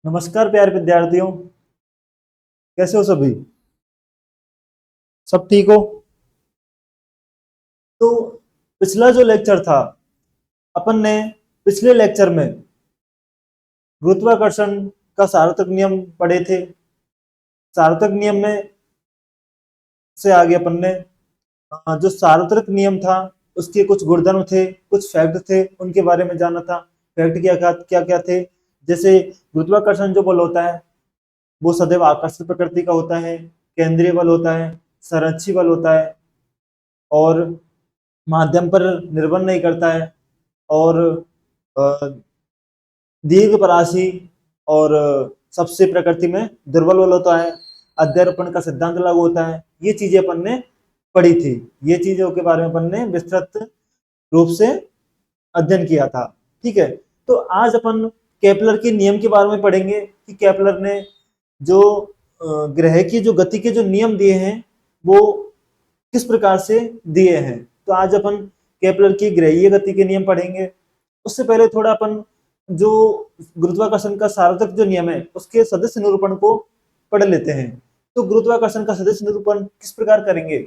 नमस्कार प्यारे विद्यार्थियों। कैसे हो सभी? सब ठीक हो? तो पिछला जो लेक्चर था, अपन ने पिछले लेक्चर में गुरुत्वाकर्षण का सार्वत्रिक नियम पढ़े थे। सार्वत्रिक नियम में से आगे अपन ने जो सार्वत्रिक नियम था उसके कुछ गुणधर्म थे, कुछ फैक्ट थे, उनके बारे में जाना था। फैक्ट क्या क्या थे? जैसे गुरुत्वाकर्षण जो बल होता है वो सदैव आकर्षक प्रकृति का होता है, केंद्रीय बल होता है, संरक्षी बल होता है और माध्यम पर निर्भर नहीं करता है और अ, दीर्घपराशी और सबसे प्रकृति में दुर्बल बल होता है। अध्यारोपण का सिद्धांत लागू होता है। ये चीजें अपन ने पढ़ी थी। ये चीजों के बारे में अपन ने विस्तृत रूप से अध्ययन किया था। ठीक है, तो आज अपन केपलर के नियम के बारे में पढ़ेंगे कि केपलर ने जो ग्रह की जो गति के जो नियम दिए हैं वो किस प्रकार से दिए हैं। तो आज अपन केपलर की ग्रहीय गति के नियम पढ़ेंगे। उससे पहले थोड़ा अपन जो गुरुत्वाकर्षण का सार्वत्रिक जो नियम है उसके सदिश निरूपण को पढ़ लेते हैं। तो गुरुत्वाकर्षण का सदिश निरूपण किस प्रकार करेंगे?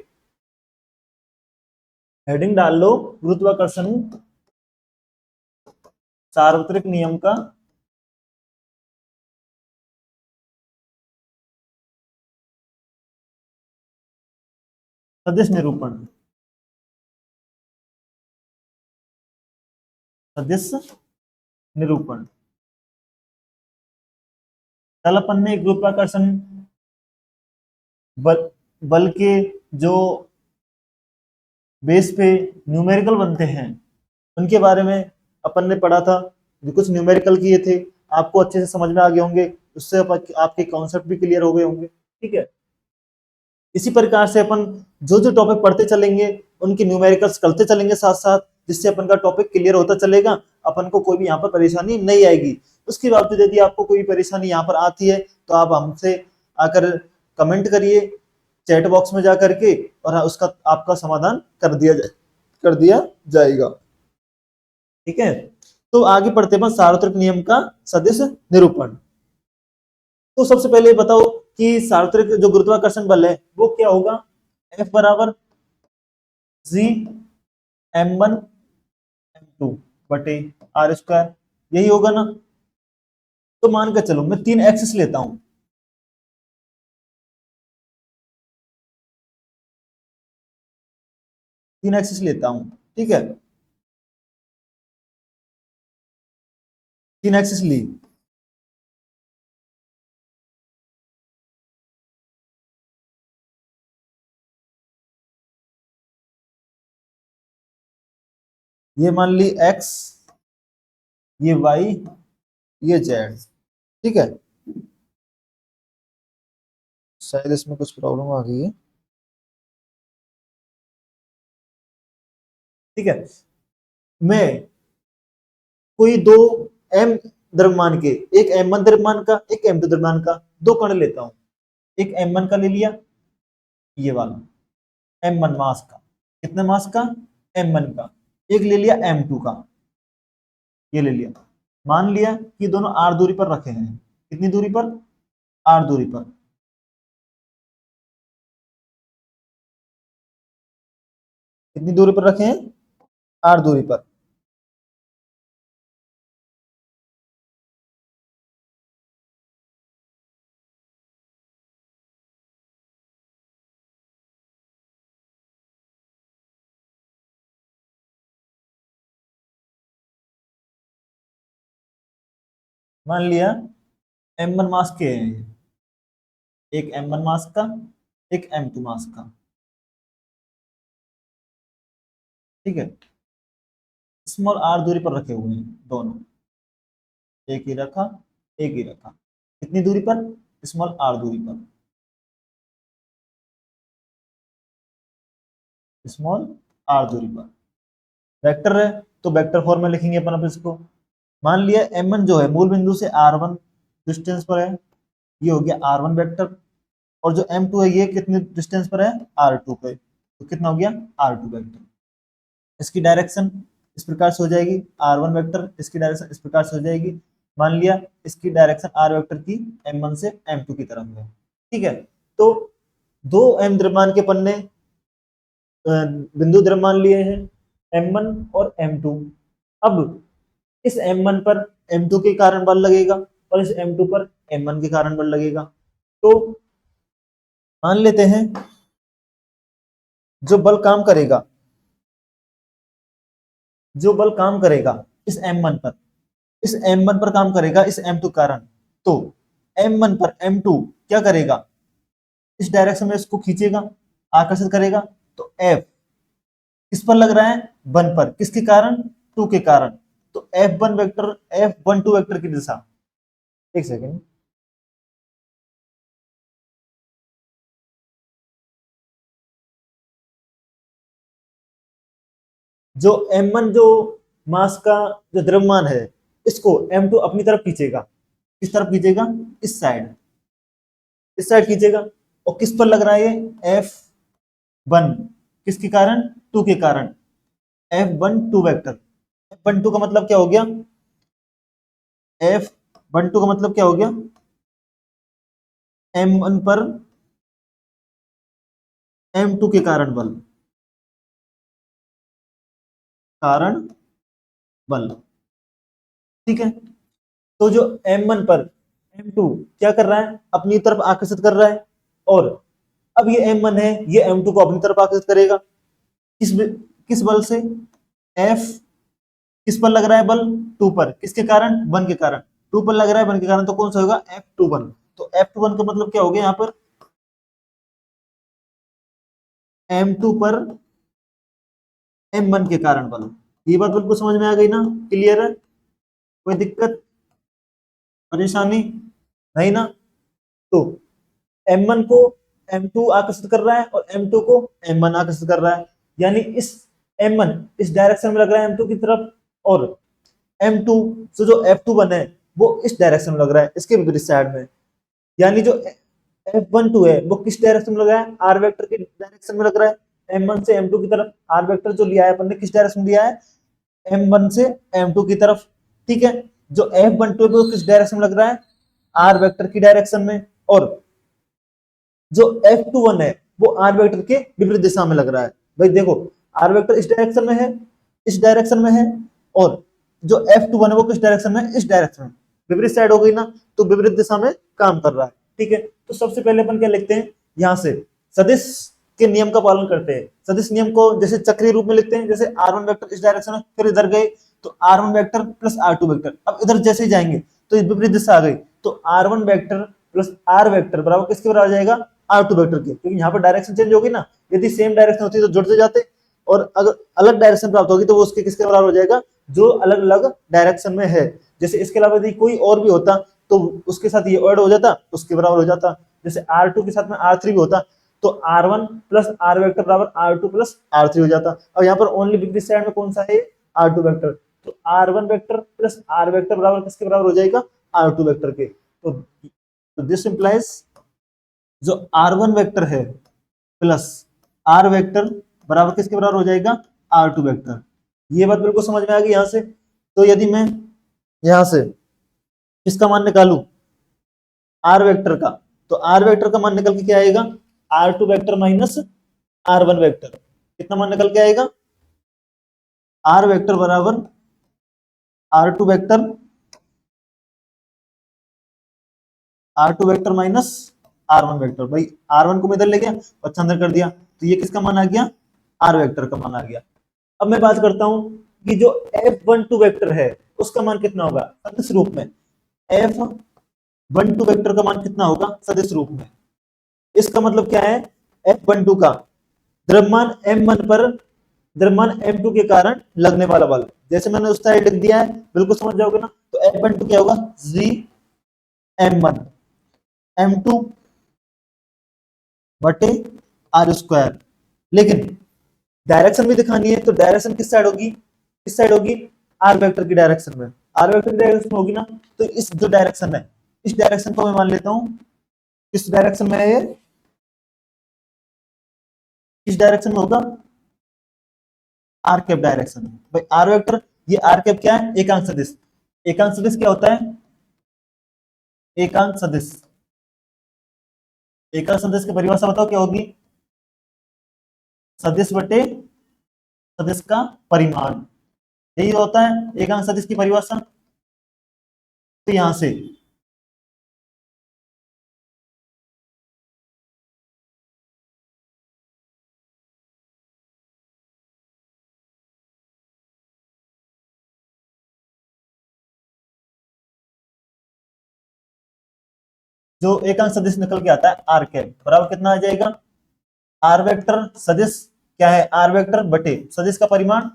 हेडिंग डाल लो, गुरुत्वाकर्षण सार्वत्रिक नियम का सदिश निरूपण। सदिश निरूपण। कल अपन ने गुरुत्वाकर्षण बल बल के जो बेस पे न्यूमेरिकल बनते हैं उनके बारे में अपन ने पढ़ा था। जो कुछ न्यूमेरिकल किए थे आपको अच्छे से समझ में आ गए होंगे, उससे आपके कॉन्सेप्ट भी क्लियर हो गए होंगे। ठीक है, इसी प्रकार से अपन जो जो टॉपिक पढ़ते चलेंगे उनके न्यूमेरिकल्स करते चलेंगे साथ साथ, जिससे अपन का टॉपिक क्लियर होता चलेगा। अपन को कोई भी यहाँ पर परेशानी नहीं आएगी। उसके बावजूद यदि आपको कोई परेशानी यहाँ पर आती है तो आप हमसे आकर कमेंट करिए चैट बॉक्स में जा करके, और उसका आपका समाधान कर दिया जाएगा। ठीक है, तो आगे पढ़ते हैं सार्वत्रिक नियम का सदिश निरूपण। तो सबसे पहले बताओ कि सार्वत्रिक जो गुरुत्वाकर्षण बल है वो क्या होगा? F बराबर जी m1 m2 बटे आर स्क्वायर, यही होगा ना? तो मान कर चलो मैं 3 एक्सिस लेता हूं। 3 एक्सिस लेता हूं। ठीक है, 3 एक्सिस ली। ये मान ली x, ये y, ये z। ठीक है, शायद इसमें कुछ प्रॉब्लम आ गई है। ठीक है, मैं कोई दो m द्रव्यमान के, एक m1 द्रव्यमान का एक m2 द्रव्यमान का, दो कण लेता हूं। एक m1 का ले लिया, ये वाला m1 मास का। कितने मास का? m1 का। एक ले लिया m2 का, ये ले लिया। मान लिया कि दोनों r दूरी पर रखे हैं। कितनी दूरी पर? r दूरी पर। कितनी दूरी पर रखे हैं? r दूरी पर। मान लिया m1 मास के हैं ये। एक m1 मास का, एक m2 मास का। ठीक है, स्मॉल r दूरी पर रखे हुए हैं दोनों। एक ही रखा, एक ही रखा। कितनी दूरी पर? स्मॉल r दूरी पर। स्मॉल r दूरी पर। वेक्टर है तो वेक्टर फॉर्म में लिखेंगे अपन अब इसको। मान लिया m1 जो है मूल बिंदु से r1 डिस्टेंस पर है, ये हो गया r1 वेक्टर। और जो m2 है ये कितने डिस्टेंस पर है? r2 पे। तो कितना हो गया? r2 vector. इसकी डायरेक्शन इस प्रकार से हो जाएगी, r1 वेक्टर इसकी डायरेक्शन इस प्रकार से हो जाएगी। मान लिया इसकी डायरेक्शन आर वेक्टर की m1 से m2 की तरफ है, ठीक है। तो दो m द्रव्यमान के पन्ने बिंदु द्रव्यमान लिए हैं m1 और m2। अब इस m1 पर m2 के कारण बल लगेगा और इस m2 पर m1 के कारण बल लगेगा। तो मान लेते हैं जो बल काम करेगा, जो बल काम करेगा इस m1 पर, इस m1 पर काम करेगा इस m2 कारण, तो m1 पर m2 क्या करेगा, इस डायरेक्शन में इसको खींचेगा, आकर्षित करेगा। तो F किस पर लग रहा है, 1 पर, किसके कारण, 2 के कारण। तो F1 वेक्टर, F12 वेक्टर की दिशा, एक सेकेंड, जो m1 जो मास का जो द्रव्यमान है इसको m2 अपनी तरफ खींचेगा, किस तरफ खींचेगा, इस साइड, इस साइड खींचेगा। और किस पर लग रहा है ये, F1, किसके कारण, 2 के कारण, F12 वेक्टर। F12 का मतलब क्या हो गया, F12 का मतलब क्या हो गया, m1 पर m2 के कारण बल, कारण बल, ठीक है। तो जो m1 पर m2 क्या कर रहा है, अपनी तरफ आकर्षित कर रहा है, और अब ये m1 है, ये m2 को अपनी तरफ आकर्षित करेगा, किस किस बल से, F किस पर लग रहा है बल, 2 पर, किसके कारण, 1 के कारण, 2 पर लग रहा है 1 के कारण, तो कौन सा होगा, F21। तो F21 का मतलब क्या हो गया यहाँ पर, m2 पर m1 के कारण बल। ये बात बिल्कुल समझ में आ गई ना, क्लियर है, कोई दिक्कत परेशानी नहीं ना। तो m1 को m2 आकर्षित कर रहा है और m2 को m1 आकर्षित कर रहा है, यानी इस m1 इस डायरेक्शन में लग रहा है m2 की तरफ, और m2 से जो F21 है वो इस डायरेक्शन में लग रहा है, इसके विपरीत साइड में। यानी जो F12 है वो किस डायरेक्शन में लग रहा है, आर वेक्टर के डायरेक्शन में लग रहा है, m1 से m2 की तरफ आर वेक्टर जो लिया है अपन ने किस डायरेक्शन में लिया है, m1 से m2 की तरफ, ठीक है। जो F12 है वो किस डायरेक्शन में लग रहा है, आर वेक्टर की डायरेक्शन में, और जो F21 है वो आर वेक्टर के विपरीत दिशा में लग रहा है। भाई देखो, आर वेक्टर इस डायरेक्शन में है, इस डायरेक्शन में है, और जो F21 है वो किस डायरेक्शन में है, इस डायरेक्शन में, विपरीत साइड हो गई ना, तो विपरीत दिशा में काम कर रहा है, ठीक है। तो सबसे पहले अपन क्या लिखते हैं, यहां से सदिश के नियम का पालन करते हैं। सदिश नियम को जैसे चक्रीय रूप में लिखते हैं, जैसे r1 वेक्टर इस डायरेक्शन में, फिर इधर गए तो r1 vector plus r2 vector, अब इधर जैसे ही जाएंगे तो विपरीत दिशा आ गई, तो r1 vector plus r vector बराबर किसके बराबर आ जाएगा, r2 वेक्टर के, क्योंकि यहाँ पर डायरेक्शन चेंज होगी ना, यदि सेम डायरेक्शन होती तो जुड़ते जाते, और अगर अलग डायरेक्शन प्राप्त होगी तो वो उसके किसके बराबर हो जाएगा, जो अलग अलग डायरेक्शन में है। जैसे इसके अलावा यदि कोई और भी होता तो उसके साथ ये ऐड हो जाता, उसके बराबर हो जाता। जैसे r2 के साथ में r3 भी होता तो r1 प्लस r वेक्टर बराबर r2 प्लस r3 हो जाता। और यहाँ पर ओनली विपरीत साइड में कौन सा है, r2 वेक्टर, तो r1 vector plus r vector बराबर किसके बराबर हो जाएगा, r2 वेक्टर के। तो दिस इंप्लाइज जो r1 वेक्टर है प्लस r वेक्टर बराबर किसके बराबर हो जाएगा, r2 वेक्टर। ये बात बिल्कुल समझ में आ गई यहाँ से। तो यदि मैं यहाँ से इसका मान निकालू r वेक्टर का, तो r वेक्टर का मान निकल के क्या आएगा, r2 vector minus r1 vector, कितना मान निकल के आएगा, r वेक्टर बराबर r2 vector, r2 vector minus r1 vector. भाई r1 को मैं इधर ले गया, अच्छा अंदर कर दिया, तो ये किसका मान आ गया, r वेक्टर का मान आ गया। अब मैं बात करता हूं कि जो F12 वेक्टर है उसका मान कितना होगा सदिश रूप में, F12 वेक्टर का मान कितना होगा सदिश रूप में। इसका मतलब क्या है, F12 का द्रव्यमान m1 पर द्रव्यमान m2 के कारण लगने वाला बल, जैसे मैंने उस साइड लिख दिया है, बिल्कुल समझ जाओगे ना। तो F12 क्या होगा, जी m1 m2 बटे आर स्क्वायर। लेकिन डायरेक्शन भी दिखानी है, तो डायरेक्शन किस साइड होगी, किस साइड होगी, आर वेक्टर की डायरेक्शन में, आर वेक्टर की डायरेक्शन होगी ना। तो इस जो डायरेक्शन है इस डायरेक्शन को मैं मान लेता हूं, किस डायरेक्शन में है ये, किस डायरेक्शन में होगा, आर कैप डायरेक्शन। भाई आर वेक्टर, ये आर कैप क्या है, एकांक सदिश। एकांक सदिश क्या होता है, एकांक सदिश, एकांक सदिश की परिभाषा बताओ क्या होगी? सदिश बटे सदिश का परिमाण, यही होता है एकांक सदिश की परिभाषा। तो यहां से जो एकांक सदिश निकल के आता है आर कैप बराबर कितना आ जाएगा? आर वेक्टर सदिश क्या है? आर वेक्टर बटे सदिश का परिमाण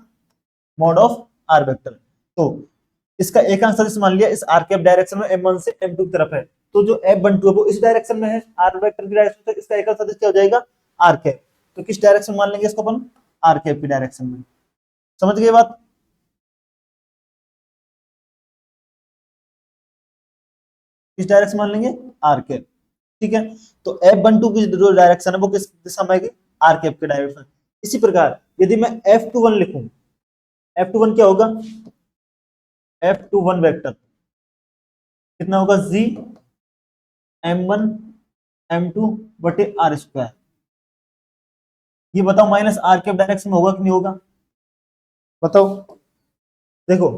मॉड ऑफ आर वेक्टर। तो इसका एकांक सदिश मान लिया इस आर कैप डायरेक्शन में M1 से M2 की तरफ है, तो जो F12 है वो इस डायरेक्शन में है, आर वेक्टर की डायरेक्शन, तो इसका एकांक सदिश क्या हो जाएगा? R cap. तो किस डायरेक्शन में मान लेंगे इसको अपन? आर कैप की डायरेक्शन में। समझ गए बात? किस डायरेक्शन मान लेंगे? R cap. ठीक है, तो F12 की जो डायरेक्शन है वो किस दिशा में आएगी? आर कैप के डायरेक्शन। इसी प्रकार यदि मैं F21 लिखूं, F21 क्या होगा? F21 वेक्टर कितना होगा? जी M1 M2 बटे आर स्क्वायर। ये बताओ माइनस आर कैप डायरेक्शन में होगा कि नहीं होगा? बताओ। देखो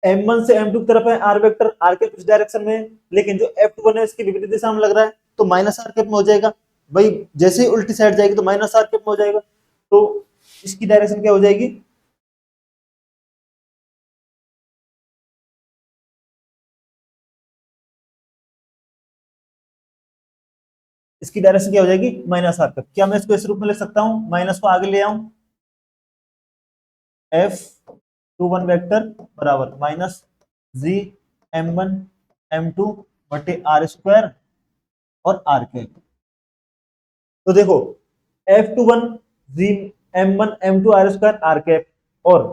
M1 से M2 की तरफ है आर वेक्टर, आर कैप इस डायरेक्शन में है, लेकिन जो F21 है इसकी विपरीत दिशा में लग रहा है, तो माइनस आर कैप में हो जाएगा। भाई जैसे ही उल्टी साइड जाएगी तो माइनस आर कैप में हो जाएगा, तो इसकी डायरेक्शन क्या हो जाएगी? इसकी डायरेक्शन क्या हो जाएगी? Minus R cap. क्या मैं इसको इस रूप में लिख सकता हूं? माइनस को आगे ले आऊं, F21 वेक्टर बराबर माइनस जी M1 M2 बटे आर स्क्वायर और आर कैप। तो देखो F21 G M1 M2 R square R cap, और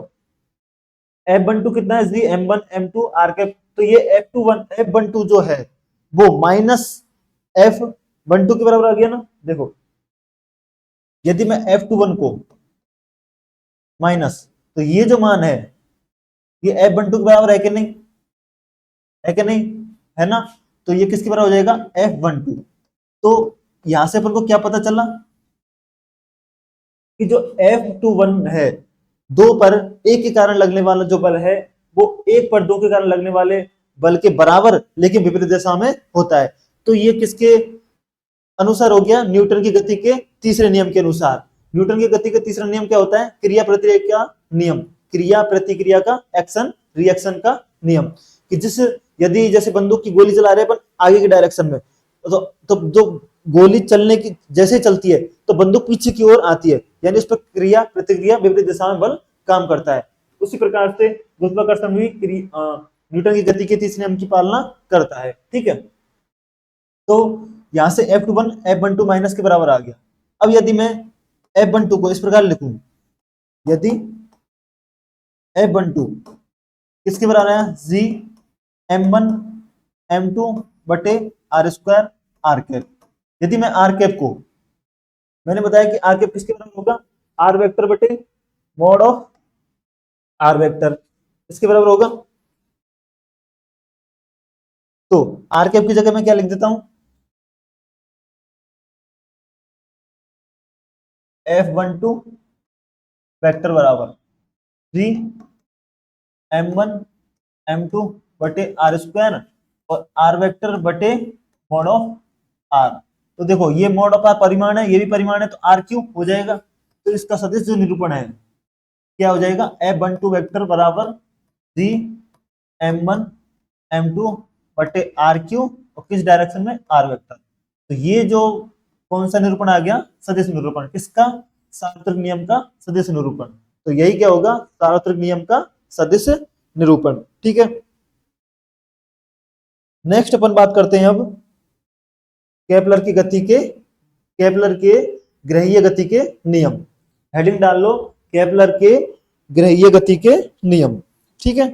F12 कितना है? G M1 M2 R cap. तो ये F12 जो है वो माइनस F12 के बराबर आ गया ना। देखो यदि मैं F21 को माइनस, तो ये जो मान है ये F12 के बराबर है कि नहीं? है कि नहीं? है ना? तो ये किसके बराबर हो जाएगा? F12। तो यहां से अपन को क्या पता चला कि जो F21 है, दो पर एक के कारण लगने वाला जो बल है वो एक पर दो के कारण लगने वाले बल के बराबर लेकिन विपरीत दिशा में होता है। तो ये किसके अनुसार हो गया? न्यूटन की गति के तीसरे नियम के अनुसार। न्यूटन की गति का तीसरा नियम क्या होता है? क्रिया प्रतिक्रिया का नियम, क्रिया प्रतिक्रिया का, एक्शन रिएक्शन का नियम। कि जिस यदि जैसे बंदूक की गोली चला रहे हैं अपन आगे की डायरेक्शन में, तो जो गोली चलने की जैसे चलती है तो बंदूक पीछे की ओर आती है, यानी उस पर क्रिया प्रतिक्रिया विपरीत दिशा में बल काम करता है। उसी प्रकार से गुरुत्वाकर्षण भी न्यूटन की गति के तीसरे नियम की पालना करता है। ठीक है, तो यहां से F12 माइनस के बराबर आ गया। अब यदि मैं F12 को इस प्रकार लिखूं, यदि F12 किसके बराबर है? जी M1 M2 बटे आर स्क्वायर आर कैप। यदि मैं आर कैप को, मैंने बताया कि आर कैप किसके बराबर होगा? आर वेक्टर बटे मॉड ऑफ आर वेक्टर, इसके बराबर होगा। तो आर कैप की जगह मैं क्या लिख देता हूं? F12 वेक्टर बराबर जी M1 M2 बटे आर स्क्वायर और आर वेक्टर बटे मॉड ऑफ आर। तो देखो ये मॉड ऑफ आर परिमाण है, ये भी परिमाण है, तो आर क्यूब हो जाएगा। तो इसका सदिश जो निरूपण है क्या हो जाएगा? F12 वेक्टर बराबर जी M1 M2 बटे आर क्यूब और किस डायरेक्शन में? R vector. तो ये जो कौन सा निरूपण आ गया? सदिश निरूपण। किसका? सार्वत्रिक नियम का सदिश निरूपण। तो यही क्या होगा? सार्वत्रिक नियम का सदिश निरूपण। ठीक है, नेक्स्ट अपन बात करते हैं अब केपलर की गति के, केपलर के ग्रहीय गति के नियम। हेडिंग डाल लो, केपलर के ग्रहीय गति के नियम। ठीक है,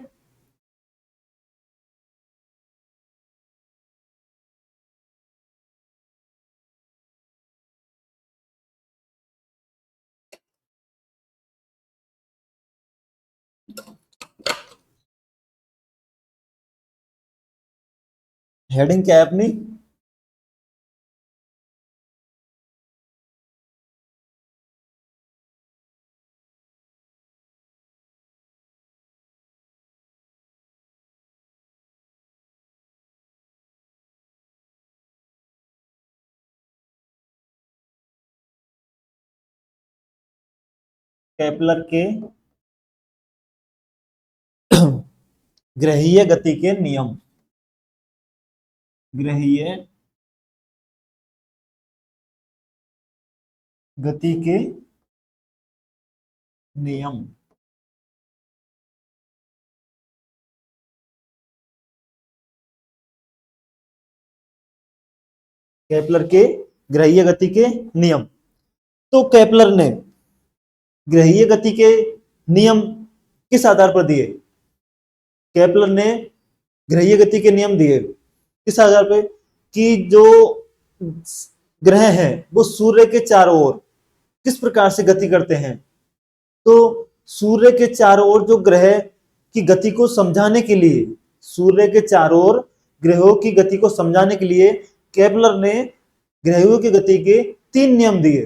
हेडिंग क्या है अपनी? केपलर के ग्रहीय गति के नियम। ग्रहीय गति के नियम। केपलर के ग्रहीय गति के नियम। तो केपलर ने ग्रहीय गति के नियम किस आधार पर दिए? केपलर ने ग्रहीय गति के नियम दिए किस आधार पर? कि जो ग्रह हैं वो सूर्य के चारों ओर किस प्रकार से गति करते हैं। तो सूर्य के चारों ओर जो ग्रह की गति को समझाने के लिए, सूर्य के चारों ओर ग्रहों की गति को समझाने के लिए केपलर ने ग्रहों की गति के 3 नियम दिए।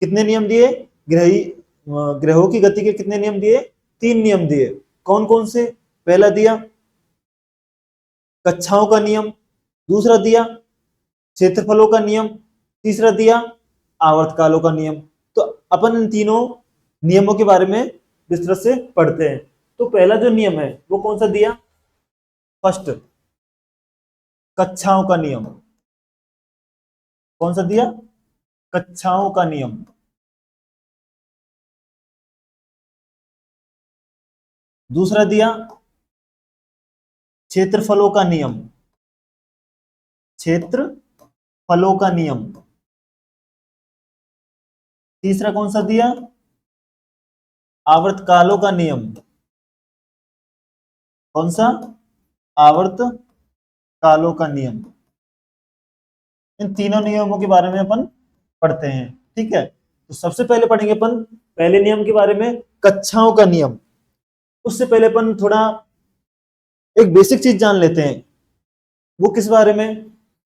कितने नियम दिए? ग्रहों की गति के कितने नियम दिए? 3 नियम दिए। कौन कौन से? पहला दिया कक्षाओं का नियम, दूसरा दिया क्षेत्रफलों का नियम, तीसरा दिया आवर्तकालों का नियम। तो अपन इन तीनों नियमों के बारे में विस्तृत से पढ़ते हैं। तो पहला जो नियम है वो कौन सा दिया? फर्स्ट, कक्षाओं का नियम। कौन सा दिया? कक्षाओं का नियम। दूसरा दिया क्षेत्रफलों का नियम। क्षेत्रफलों का नियम। तीसरा कौन सा दिया? आवर्तकालों का नियम। कौन सा? आवर्तकालों का नियम। इन तीनों नियमों के बारे में अपन पढ़ते हैं। ठीक है, तो सबसे पहले पढ़ेंगे अपन पहले नियम के बारे में, कक्षाओं का नियम। उससे पहले अपन थोड़ा एक बेसिक चीज जान लेते हैं। वो किस बारे में?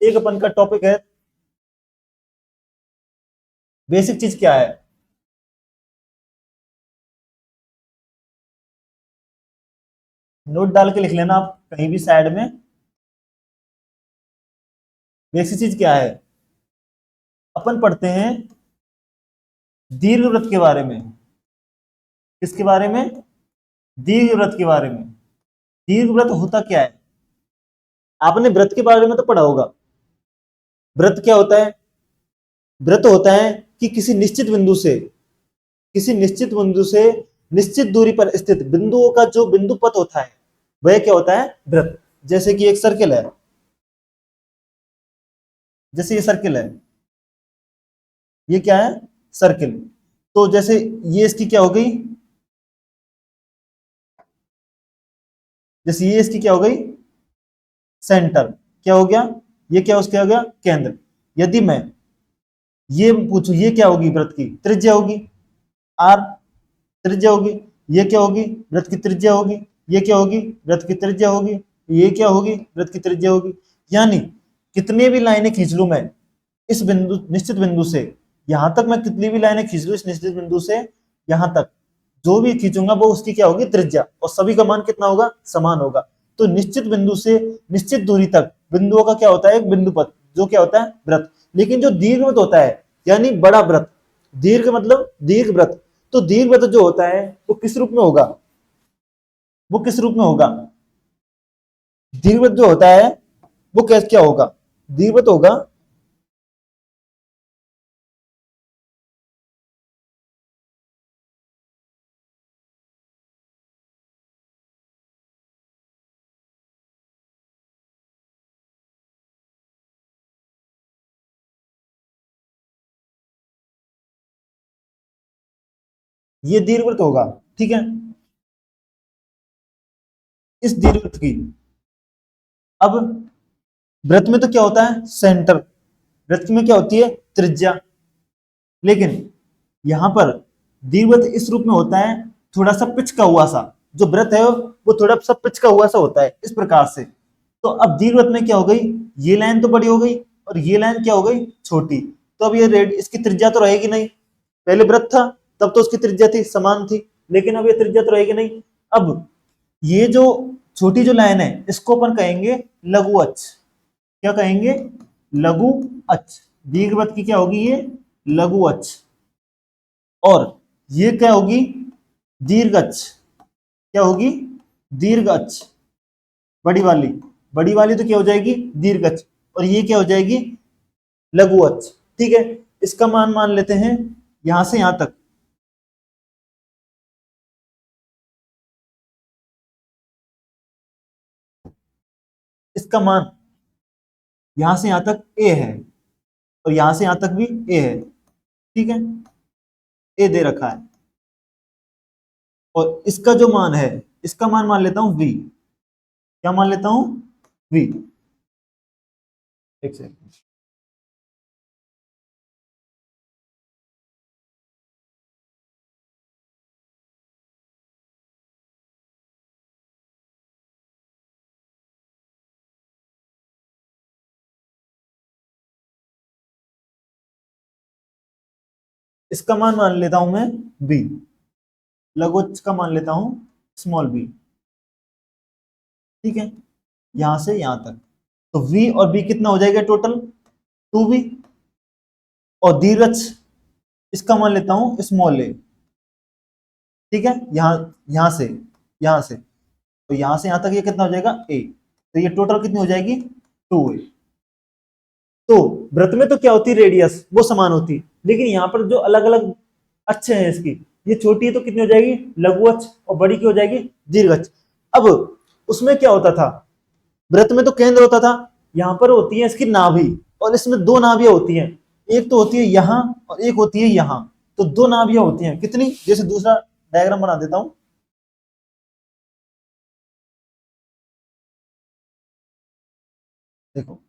एक अपन का टॉपिक है बेसिक चीज क्या है। नोट डाल के लिख लेना आप कहीं भी साइड में। बेसिक चीज क्या है? अपन पढ़ते हैं दीर्घवृत्त के बारे में। किसके बारे में? दीर्घवृत्त के बारे में। दीर्घवृत्त होता क्या है? आपने वृत्त के बारे में तो पढ़ा होगा। वृत्त क्या होता है? वृत्त होता है कि किसी निश्चित बिंदु से निश्चित दूरी पर स्थित बिंदुओं का जो बिंदु पथ होता है वह क्या होता है? वृत्त। जैसे कि एक सर्किल है, जैसे ये सर्किल है, ये क्या है? सर्किल। तो जैसे ये इसकी क्या हो गई? जैसे ये इसकी क्या हो गई? सेंटर। क्या हो गया? ये क्या उसके हो गया? केंद्र। यदि मैं ये पूछूं ये क्या होगी? वृत्त की त्रिज्या होगी, आर त्रिज्या होगी। ये क्या होगी? वृत्त की त्रिज्या होगी। ये क्या होगी? वृत्त की त्रिज्या होगी। ये क्या होगी? वृत्त की त्रिज्या होगी। यानी कितने भी लाइनें खींच लूं मैं इस बिंदु, निश्चित बिंदु से यहां तक, मैं कितनी भी लाइनें खींच लूं इस निश्चित बिंदु से यहां तक, जो भी खींचूंगा वो उसकी क्या होगी? त्रिज्या। और सभी का मान कितना होगा? समान होगा। तो निश्चित बिंदु से निश्चित दूरी तक बिंदुओं का क्या होता है? एक बिंदु पथ, जो क्या होता है? वृत्त। लेकिन जो दीर्घवृत्त होता है यानी बड़ा वृत्त, दीर्घ मतलब दीर्घवृत्त, तो दीर्घवृत्त जो होता है वो किस रूप में होगा? वो किस रूप में होगा? दीर्घवृत्त जो होता है वो कैसे क्या होगा? दीर्घवृत्त होगा ये दीर्घवृत्त होगा। ठीक है, इस दीर्घवृत्त की, अब वृत्त में तो क्या होता है? सेंटर। वृत्त में क्या होती है? त्रिज्या। लेकिन यहां पर दीर्घवृत्त इस रूप में होता है, थोड़ा सा पिच का हुआ सा। जो वृत्त है वो थोड़ा सा पिच का हुआ सा होता है, इस प्रकार से। तो अब दीर्घवृत्त में क्या हो गई, ये लाइन तो बड़ी हो गई और ये लाइन क्या हो गई, छोटी। तो अब ये रेड इसकी त्रिज्या तो रहेगी नहीं, पहले वृत्त था तब तो उसकी त्रिज्या थी समान थी, लेकिन अब ये त्रिज्या तो रहेगी नहीं। अब ये जो छोटी जो लाइन है इसको अपन कहेंगे लघु अक्ष। क्या कहेंगे, लघु अक्ष। दीर्घवृत्त की क्या होगी, ये लघु अक्ष। और ये क्या होगी, दीर्घ अक्ष। क्या होगी, दीर्घ अक्ष। बड़ी वाली, बड़ी वाली तो क्या हो जाएगी, दीर्घ अक्ष। और ये क्या हो जाएगी, लघु अक्ष। ठीक है, इसका मान मान लेते हैं यहां से यहां तक। इसका मान यहां से यहां तक ए है और यहां से यहां तक भी ए है। ठीक है, ए दे रखा है और इसका जो मान है, इसका मान लेता हूं वी। क्या मान लेता हूं, वी। एक सेकंड। इसका मान लेता हूं मैं बी। लघु का मान लेता हूं स्मॉल बी। ठीक है, यहां से यहां तक। तो v और b कितना हो जाएगा टोटल, 2v। और दीर्घ इसका मान लेता हूं स्मॉल ए। ठीक है, यहां से तो यहां से यहां तक ये कितना हो जाएगा a। तो ये टोटल कितनी हो जाएगी, 2a। तो वृत्त में तो क्या होती है, रेडियस वो समान होती, लेकिन यहाँ पर जो अलग अलग अक्ष है इसकी, ये छोटी है तो कितनी हो जाएगी, लघु अक्ष, और बड़ी की हो जाएगी दीर्घ अक्ष। अब उसमें क्या होता था, वृत्त में तो केंद्र होता था, यहाँ पर होती है इसकी नाभि, और इसमें दो नाभियां होती हैं। एक तो होती है यहाँ और एक होती है यहाँ। तो दो नाभियां होती हैं कितनी, जैसे दूसरा डायग्राम बना देता हूं। देखो,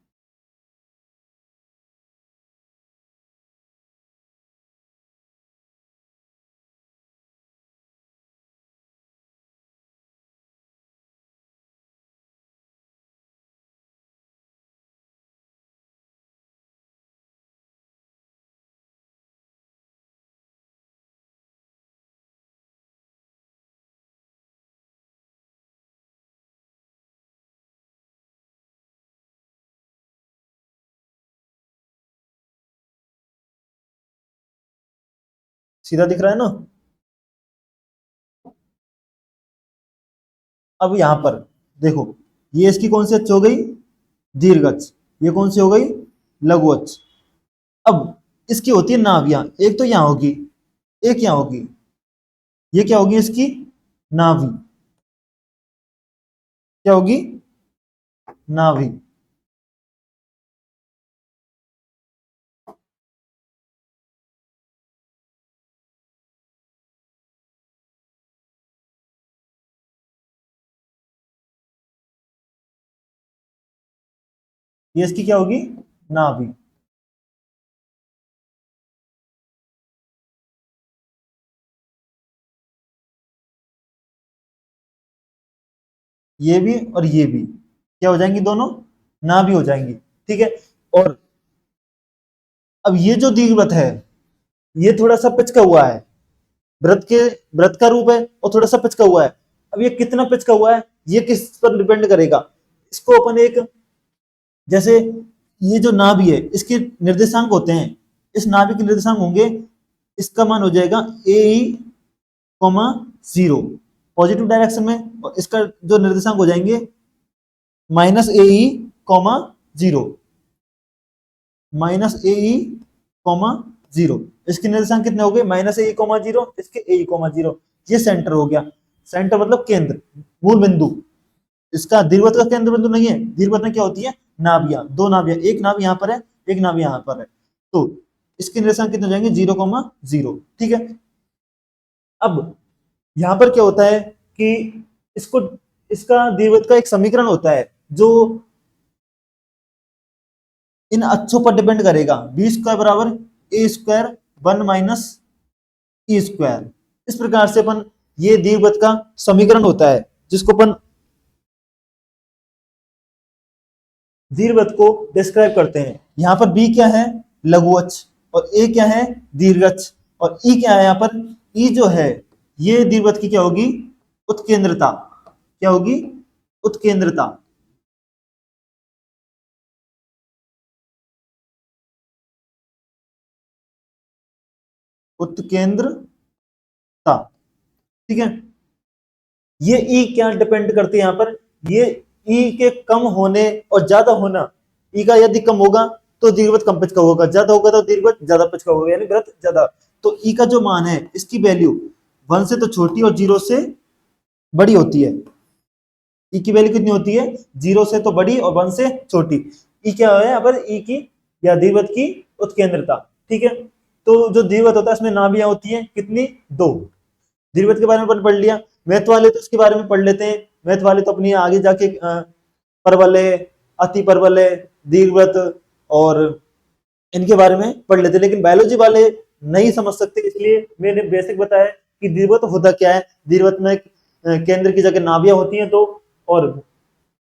सीधा दिख रहा है ना। अब यहां पर देखो, ये इसकी कौन सी अक्ष हो गई, दीर्घ अक्ष। ये कौन सी हो गई, लघु अक्ष। अब इसकी होती है नाभियां, एक तो यहां होगी, एक यहां होगी। ये क्या होगी इसकी, नाभि। क्या होगी, नाभि। ये इसकी क्या होगी, नाभि। ये भी और ये भी क्या हो जाएंगी, दोनों नाभि हो जाएंगी। ठीक है, और अब ये जो दीर्घवृत्त है, ये थोड़ा सा पिचका हुआ है, वृत्त के वृत्त का रूप है और थोड़ा सा पिचका हुआ है। अब ये कितना पिचका हुआ है, ये किस पर डिपेंड करेगा। इसको अपन एक, जैसे ये जो नाभि है इसके निर्देशांक होते हैं, इस नाभि के निर्देशांक होंगे, इसका मान हो जाएगा ए ई कॉमा जीरो पॉजिटिव डायरेक्शन में, और इसका जो निर्देशांक हो जाएंगे माइनस ए ई कॉमा जीरो, माइनस ए ई कॉमा जीरो। इसके निर्देशांक कितने हो गए, माइनस ए ई कॉमा जीरो, इसके ए ई कॉमा जीरो। ये सेंटर हो गया, सेंटर मतलब केंद्र, मूल बिंदु। इसका दीर्घवृत्त का केंद्र बिंदु नहीं है। दीर्घवृत्त में क्या होती है, नाभियां, दो नाभियां, एक नाभि यहाँ पर है, एक नाभि यहाँ पर है। तो इसके निर्देशांक कितने हो जाएंगे, जीरो कॉमा जीरो। ठीक है, अब यहाँ पर क्या होता है कि इसको, इसका दीर्घवृत्त का एक समीकरण होता है जो इन अक्षों पर डिपेंड करेगा। बी स्क्वायर बराबर ए square one minus E square. इस प्रकार से अपन, ये दीर्घवृत्त का समीकरण होता है जिसको अपन दीर्घवृत्त को डिस्क्राइब करते हैं। यहाँ पर बी क्या है, लघु अक्ष, और ए क्या है, दीर्घ अक्ष, और ई क्या है, यहाँ पर ई जो है ये दीर्घवृत्त की क्या होगी, उत्केंद्रता। क्या होगी, उत्केंद्रता। उत्केंद्रता, ठीक है। ये ई क्या डिपेंड करती है यहाँ पर, ये ई के कम होने और ज्यादा होना। ई का यदि कम होगा तो दीर्घवृत्त कम पिच का होगा, ज्यादा होगा तो दीर्घवृत्त ज्यादा पिच का होगा, यानी वृत्त ज्यादा। तो ई का जो मान है इसकी वैल्यू 1 से तो छोटी और 0 से बड़ी होती है। ई की वैल्यू कितनी होती है, 0 से तो बड़ी और 1 से छोटी। ई क्या है यहाँ पर, ई की या दीर्घवृत्त की उत्केंद्रता, ठीक है। तो जो दीर्घवृत्त होता है इसमें नाभियां होती हैं कितनी, 2। दीर्घवृत्त के बारे में अपन पढ़ लिया। मैथ वाले तो इसके बारे में पढ़ लेते हैं, मैथ वाले तो अपनी आगे जाके परवलय, अति परवलय, दीर्घवृत्त और इनके बारे में पढ़ लेते हैं, लेकिन बायोलॉजी वाले नहीं समझ सकते, इसलिए मैंने बेसिक बताया कि दीर्घवृत्त होता क्या है। दीर्घवृत्त में केंद्र की जगह नाभियां होती हैं तो, और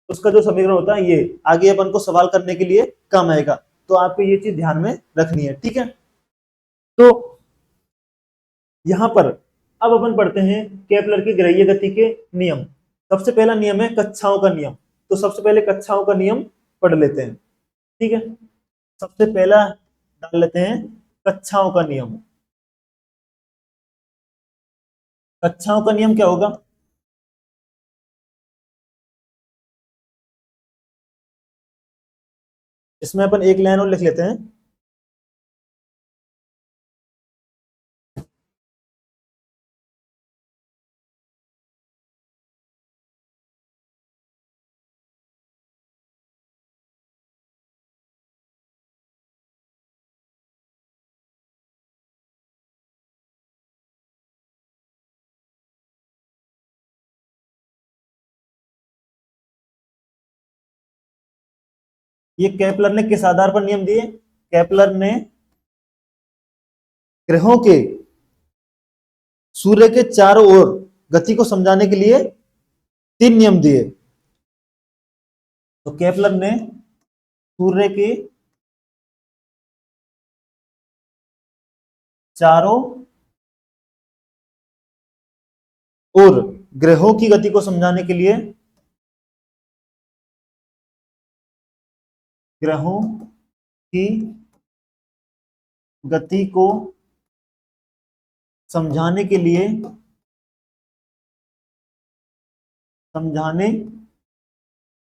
उसका जो समीकरण होता है ये आगे अपन को सवाल करने के लिए काम आएगा। तो आपको ये चीज ध्यान में रखनी है, ठीक है। तो यहां पर अब अपन पढ़ते हैं केपलर की ग्रहीय गति के नियम। सबसे पहला नियम है कक्षाओं का नियम। तो सबसे पहले कक्षाओं का नियम पढ़ लेते हैं, ठीक है। सबसे पहला डाल लेते हैं कक्षाओं का नियम। कक्षाओं का नियम क्या होगा, इसमें अपन एक लाइन और लिख लेते हैं। ये केपलर ने किस आधार पर नियम दिए, केपलर ने ग्रहों के सूर्य के चारों ओर गति को समझाने के लिए 3 नियम दिए। तो केपलर ने सूर्य के चारों ओर ग्रहों की गति को समझाने के लिए, ग्रहों की गति को समझाने के लिए, समझाने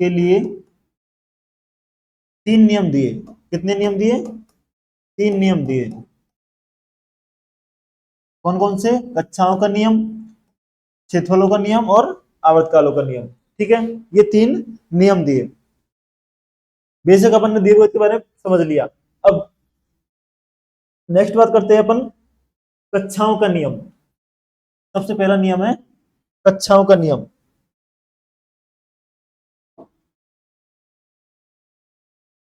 के लिए 3 नियम दिए। कितने नियम दिए, 3 नियम दिए। कौन कौन से, कक्षाओं का नियम, क्षेत्रफलों का नियम और आवर्तकालों का नियम, ठीक है। ये 3 नियम दिए। बेशक अपन ने दीर्घवृत्त के बारे में समझ लिया। अब नेक्स्ट बात करते हैं अपन कक्षाओं का नियम। सबसे पहला नियम है कक्षाओं का नियम।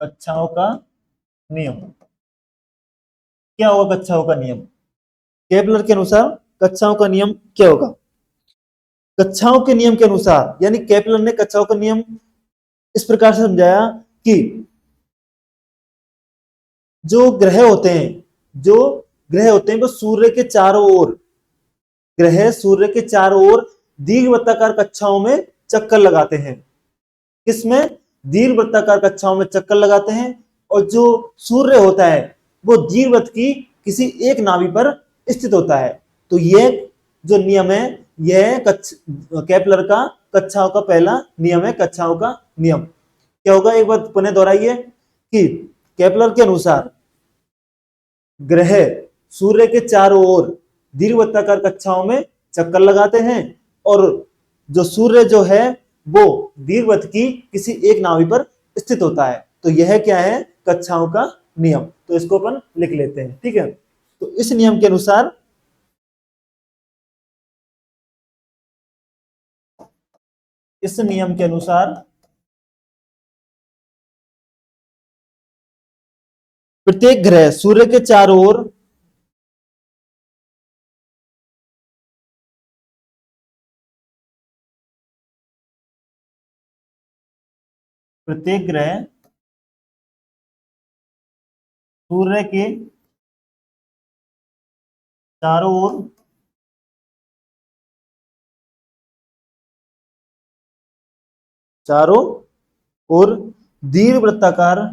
कक्षाओं का नियम क्या होगा, कक्षाओं का नियम केपलर के अनुसार कक्षाओं का नियम क्या होगा। कक्षाओं के नियम के अनुसार, यानी केपलर ने कक्षाओं का नियम इस प्रकार से समझाया कि जो ग्रह होते हैं, जो ग्रह होते हैं वो सूर्य के चारों ओर, ग्रह सूर्य के चारों ओर दीर्घवृत्ताकार कक्षाओं में चक्कर लगाते हैं। किसमें, दीर्घवृत्ताकार कक्षाओं में चक्कर लगाते हैं। और जो सूर्य होता है वो दीर्घवृत्त की किसी एक नाभि पर स्थित होता है। तो यह जो नियम है, यह केपलर का कक्षाओं का पहला नियम है। कक्षाओं का नियम क्या होगा, एक बार पुनः दोहराइए कि केपलर के अनुसार ग्रह सूर्य के चारों ओर दीर्घवृत्ताकार कक्षाओं में चक्कर लगाते हैं, और जो सूर्य जो है वो दीर्घवृत्त की किसी एक नाभि पर स्थित होता है। तो यह क्या है, कक्षाओं का नियम। तो इसको अपन लिख लेते हैं, ठीक है। तो इस नियम के अनुसार, इस नियम के अनुसार प्रत्येक ग्रह सूर्य के चारों ओर प्रत्येक ग्रह सूर्य के चारों ओर दीर्घवृत्ताकार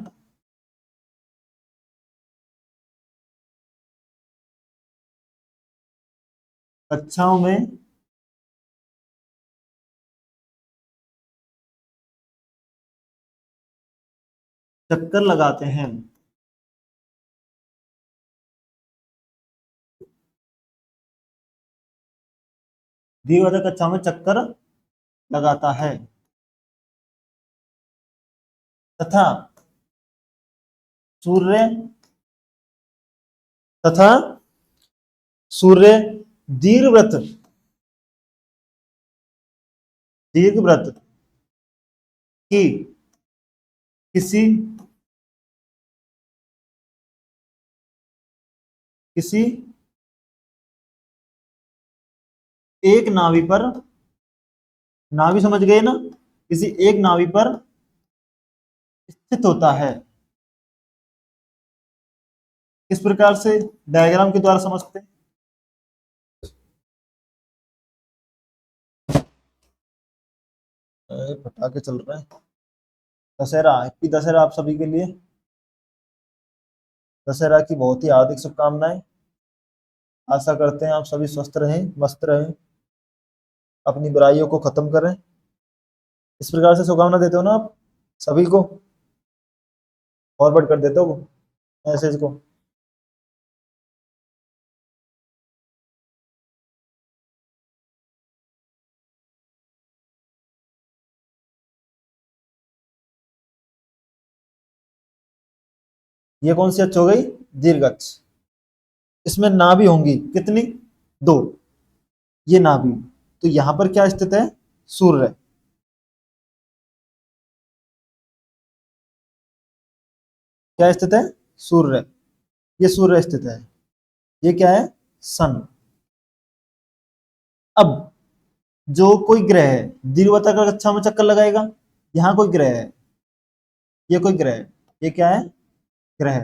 कक्षाओं में चक्कर लगाते हैं। दीर्घवृत्ताकार कक्षाओं में चक्कर लगाता है तथा सूर्य तथा सूर्य दीर्घवृत्त दीर्घवृत्त की किसी किसी एक नाभि पर, नाभि समझ गए ना, किसी एक नाभि पर स्थित होता है। किस प्रकार से? डायग्राम के द्वारा समझते हैं। पटाखे चल रहे हैं। दशहरा, हैप्पी दशहरा आप सभी के लिए। दशहरा की बहुत ही हार्दिक शुभकामनाएं। आशा करते हैं आप सभी स्वस्थ रहें, मस्त रहें, अपनी बुराइयों को खत्म करें। इस प्रकार से शुभकामना देते हो ना आप सभी को, फॉरवर्ड कर देते हो मैसेज को। ये कौन सी अक्ष हो गई? दीर्घ अक्ष। इसमें नाभि होंगी कितनी? दो। ये नाभि, तो यहां पर क्या स्थित है? सूर्य। क्या स्थित है? सूर्य। ये सूर्य स्थित है। ये क्या है? सन। अब जो कोई ग्रह है दीर्घवृत्ताकार कक्षा में चक्कर लगाएगा, यहां कोई ग्रह है, ये कोई ग्रह है, ये क्या है? ग्रह,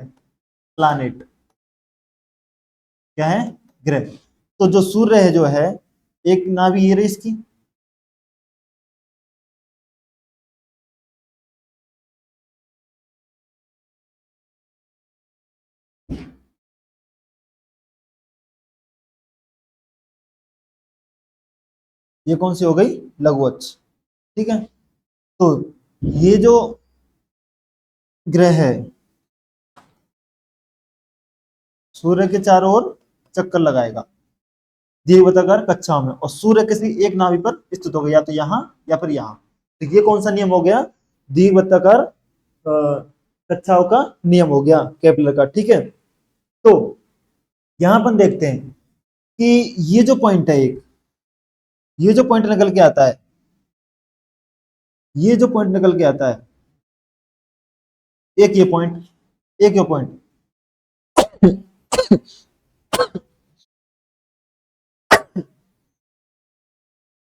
प्लैनेट। क्या है? ग्रह। तो जो सूर्य है जो है, एक नाभि ये रही इसकी, ये कौन सी हो गई? लघु अक्ष। ठीक है। तो ये जो ग्रह है सूर्य के चारों ओर चक्कर लगाएगा दीर्घवृत्ताकार कक्षाओं में, और सूर्य किसी एक नाभि पर स्थित होगा, या तो यहां या फिर यहां। तो ये कौन सा नियम हो गया? दीर्घवृत्ताकार कक्षाओं का नियम हो गया, केपलर का। ठीक है। तो यहां पर देखते हैं कि ये जो पॉइंट है एक, ये जो पॉइंट निकल के आता है, ये जो पॉइंट निकल के आता है, एक ये पॉइंट, एक ये पॉइंट,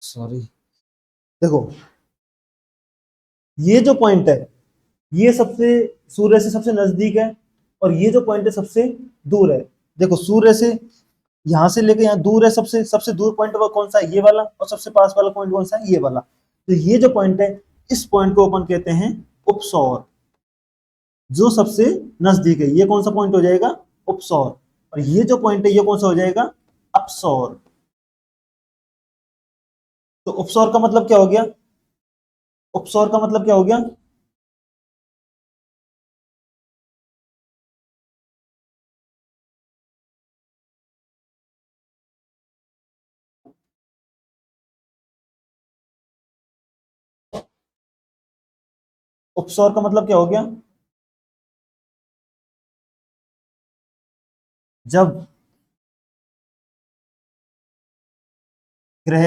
सॉरी, देखो ये जो पॉइंट है ये सबसे सूर्य से सबसे नजदीक है, और ये जो पॉइंट है सबसे दूर है। देखो सूर्य से यहां से लेकर यहां दूर है, सबसे सबसे दूर पॉइंट वो कौन सा है? ये वाला। और सबसे पास वाला पॉइंट कौन सा है? ये वाला। तो ये जो पॉइंट है, इस पॉइंट को अपन कहते हैं उपसौर। जो सबसे नजदीक है, ये कौन सा पॉइंट हो जाएगा? उपसौर। और ये जो पॉइंट है ये कौन सा हो जाएगा? अपसौर। तो उपसौर का मतलब क्या हो गया? उपसौर का मतलब क्या हो गया? उपसौर का मतलब क्या हो गया? जब ग्रह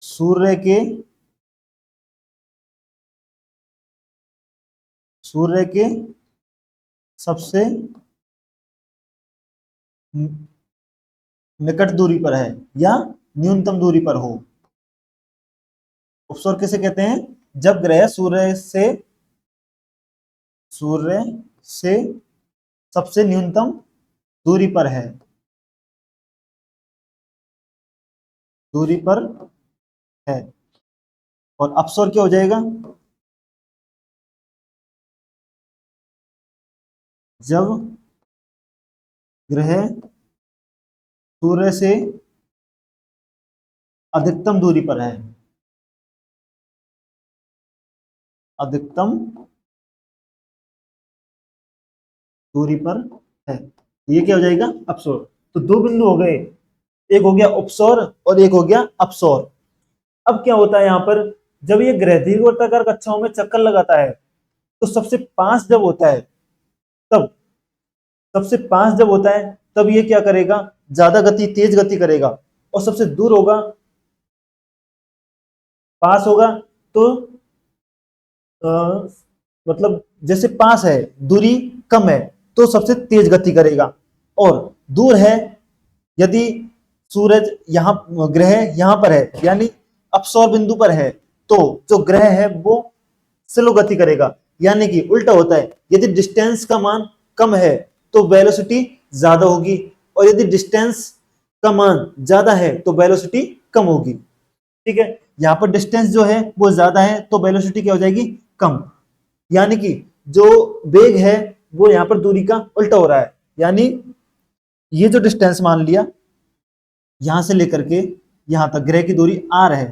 सूर्य के सूर्य के सबसे निकट दूरी पर है या न्यूनतम दूरी पर हो। उपसौर किसे कहते हैं? जब ग्रह सूर्य से सबसे न्यूनतम दूरी पर है, है। और अपसौर क्या हो जाएगा? जब ग्रह सूर्य से अधिकतम दूरी पर है, अधिकतम दूरी पर है, ये क्या हो जाएगा? अपसौर। तो दो बिंदु हो गए, एक हो गया उपसौर और एक हो गया अपसौर। अब क्या होता है यहाँ पर, जब ये ग्रह दीर्घवृत्ताकार कक्षाओं में चक्कर लगाता है तो सबसे पास जब होता है, तब सबसे पास जब होता है तब ये क्या करेगा? ज्यादा गति, तेज गति करेगा। और सबसे दूर होगा, पास होगा तो मतलब जैसे पास है, दूरी कम है तो सबसे तेज गति करेगा। और दूर है, यदि सूरज यहाँ, ग्रह यहाँ पर है यानी अपसौर बिंदु पर है, तो जो ग्रह है वो स्लो गति करेगा। यानी कि उल्टा होता है, यदि डिस्टेंस का मान कम है तो वेलोसिटी ज्यादा होगी, और यदि डिस्टेंस का मान ज्यादा है तो वेलोसिटी कम होगी। ठीक है, यहाँ पर डिस्टेंस जो है वो ज्यादा है तो वेलोसिटी क्या हो जाएगी? कम। यानी कि जो वेग है वो यहाँ पर दूरी का उल्टा हो रहा है। यानी ये जो डिस्टेंस मान लिया, यहां से लेकर के यहां तक ग्रह की दूरी आर है।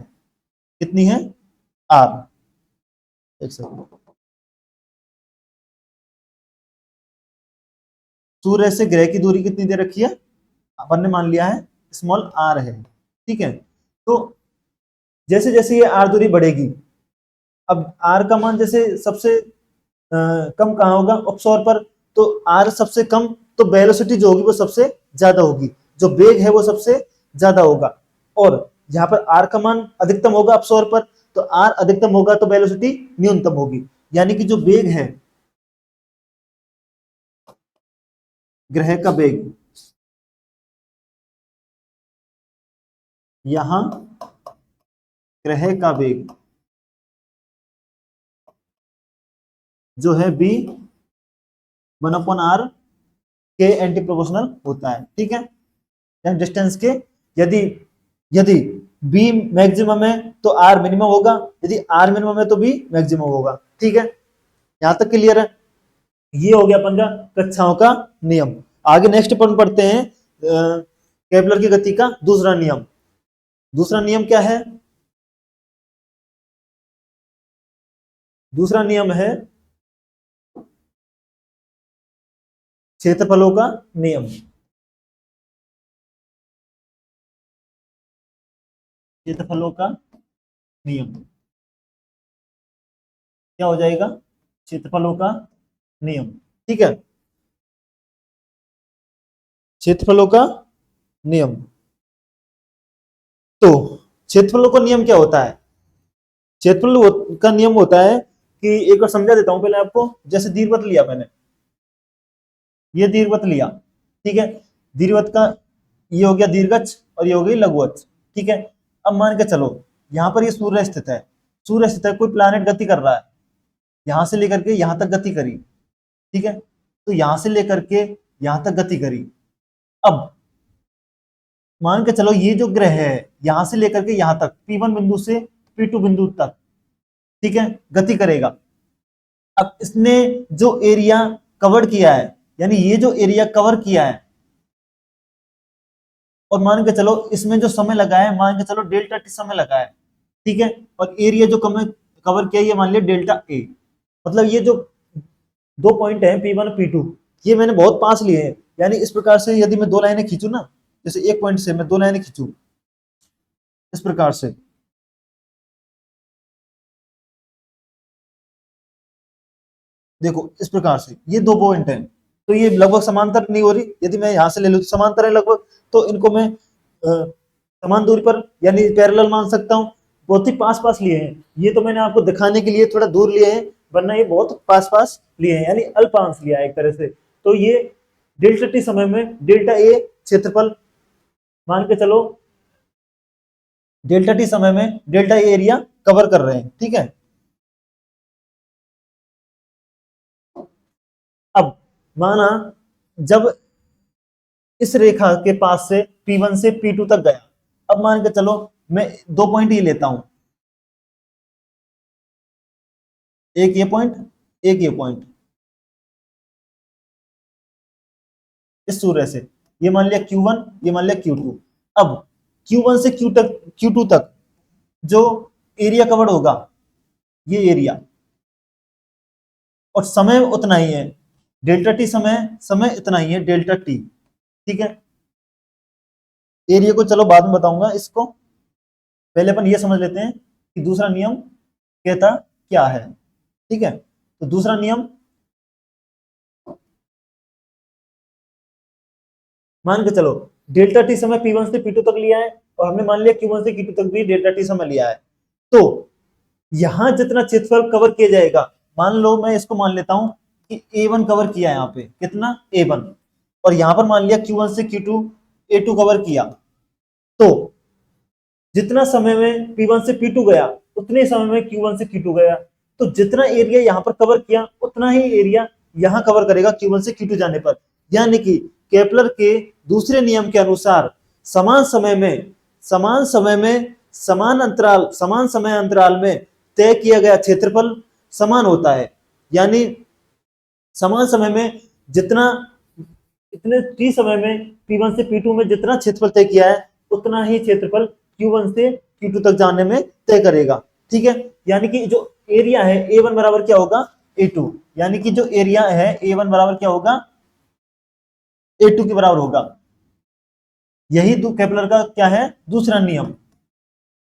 कितनी है? आर। एक सेकंड। सूर्य से ग्रह की दूरी कितनी दे रखी है? अपन ने मान लिया है स्मॉल आर है। ठीक है, तो जैसे जैसे ये आर दूरी बढ़ेगी, अब आर का मान जैसे सबसे कम कहाँ होगा? उपसौर पर। तो आर सबसे कम, तो वेलोसिटी जो होगी वो सबसे ज्यादा होगी, जो वेग है वो सबसे ज्यादा होगा। और यहाँ पर आर का मान अधिकतम होगा अपसौर पर, तो आर अधिकतम होगा तो वेलोसिटी न्यूनतम होगी। यानी कि जो वेग है, ग्रह का वेग, यहां ग्रह का वेग जो है बी 1/r के एंटी प्रोपोर्शनल होता है। ठीक है, डिस्टेंस के, यदि यदि बी मैक्सिमम है तो आर मिनिमम होगा, यदि आर मिनिमम है तो बी मैक्सिमम होगा। ठीक है, यहां तक क्लियर है? ये हो गया पंजा कक्षाओं का नियम। आगे नेक्स्ट पॉइंट पढ़ते हैं, केपलर की गति का दूसरा नियम। दूसरा नियम क्या है? दूसरा नियम है क्षेत्रफलों का नियम। क्षेत्रफलों का नियम क्या हो जाएगा? क्षेत्रफलों का नियम। ठीक है, क्षेत्रफलों का नियम। तो क्षेत्रफलों का नियम क्या होता है? क्षेत्रफल का नियम होता है कि, एक बार समझा देता हूं पहले आपको। जैसे दीर्घवृत्त लिया मैंने, ये दीर्घवृत्त लिया। ठीक है, दीर्घवृत्त का ये हो गया दीर्घच और ये हो गई लघुअच। ठीक है, अब मान के चलो यहां पर ये सूर्य स्थित है, सूर्य स्थित है, कोई प्लैनेट गति कर रहा है, यहां से लेकर के यहां तक गति करी। ठीक है, तो यहां से लेकर के यहां तक गति करी। अब मान के चलो ये जो ग्रह है यहां से लेकर के यहां तक P1 बिंदु से P2 बिंदु तक, ठीक है, गति करेगा। अब इसने जो एरिया कवर किया है, यानी ये जो एरिया कवर किया है, और मान के चलो इसमें जो समय लगा है, मान के चलो डेल्टा टी समय लगा है। ठीक है, और एरिया जो कवर किया ये मान लिया डेल्टा ए। मतलब ये जो दो पॉइंट है P1 P2, ये मैंने बहुत पास लिए हैं। यानी इस प्रकार से यदि मैं दो लाइनें खींचू ना, जैसे एक पॉइंट से मैं दो लाइनें खींचू इस प्रकार से, देखो इस प्रकार से ये दो पॉइंट हैं, तो ये लगभग समांतर नहीं हो रही। यदि मैं यहां से ले लूं तो समांतर है लगभग, तो इनको मैं समान दूरी पर यानी पैरेलल मान सकता हूं। बहुत ही पास पास लिए हैं, ये तो मैंने आपको दिखाने के लिए थोड़ा दूर लिए हैं, वरना ये बहुत पास पास लिए हैं, यानी अल्पांश लिया है एक तरह से। तो ये डेल्टा टी समय में डेल्टा ए क्षेत्रफल, मान के चलो डेल्टा टी समय में डेल्टा ए एरिया कवर कर रहे हैं। ठीक है, माना जब इस रेखा के पास से P1 से P2 तक गया, अब मान के चलो मैं 2 पॉइंट ही लेता हूं, एक ये पॉइंट, एक ये पॉइंट, इस सूर्य से ये मान लिया Q1, ये मान लिया Q2। अब Q1 से Q2 तक जो एरिया कवर्ड होगा, ये एरिया, और समय उतना ही है, डेल्टा टी समय, समय इतना ही है डेल्टा टी। ठीक है, एरिया को चलो बाद में बताऊंगा, इसको पहले अपन ये समझ लेते हैं कि दूसरा नियम कहता क्या है। ठीक है, तो दूसरा नियम, मान के चलो डेल्टा टी समय P1 से P2 तक लिया है, और हमने मान लिया Q1 से Q2 तक भी डेल्टा टी समय लिया है। तो यहां जितना क्षेत्रफल कवर किया जाएगा, मान लो मैं इसको मान लेता हूं कि A1 कवर किया यहाँ पे, कितना A1, और यहां पर मान लिया Q1 से Q2 A2 कवर किया, तो जितना समय में P1 से P2 गया, उतने समय में Q1 से Q2 गया। तो जितना एरिया यहां पर कवर किया, उतना ही एरिया यहां कवर करेगा Q1 से Q2 जाने पर। यानी कि केपलर के दूसरे नियम के अनुसार समान समय में, समान समय में, समान समय अंतराल में तय किया गया क्षेत्रफल समान होता है। यानी समान समय में जितना, इतने टी समय में P1 से P2 में जितना क्षेत्रफल तय किया है, उतना ही क्षेत्रफल Q1 से Q2 तक जाने में तय करेगा। ठीक है, यानी कि जो एरिया है A1 बराबर क्या होगा, A2, यानी कि जो एरिया है A1 बराबर क्या होगा, A2 के बराबर होगा। यही केपलर का क्या है, दूसरा नियम,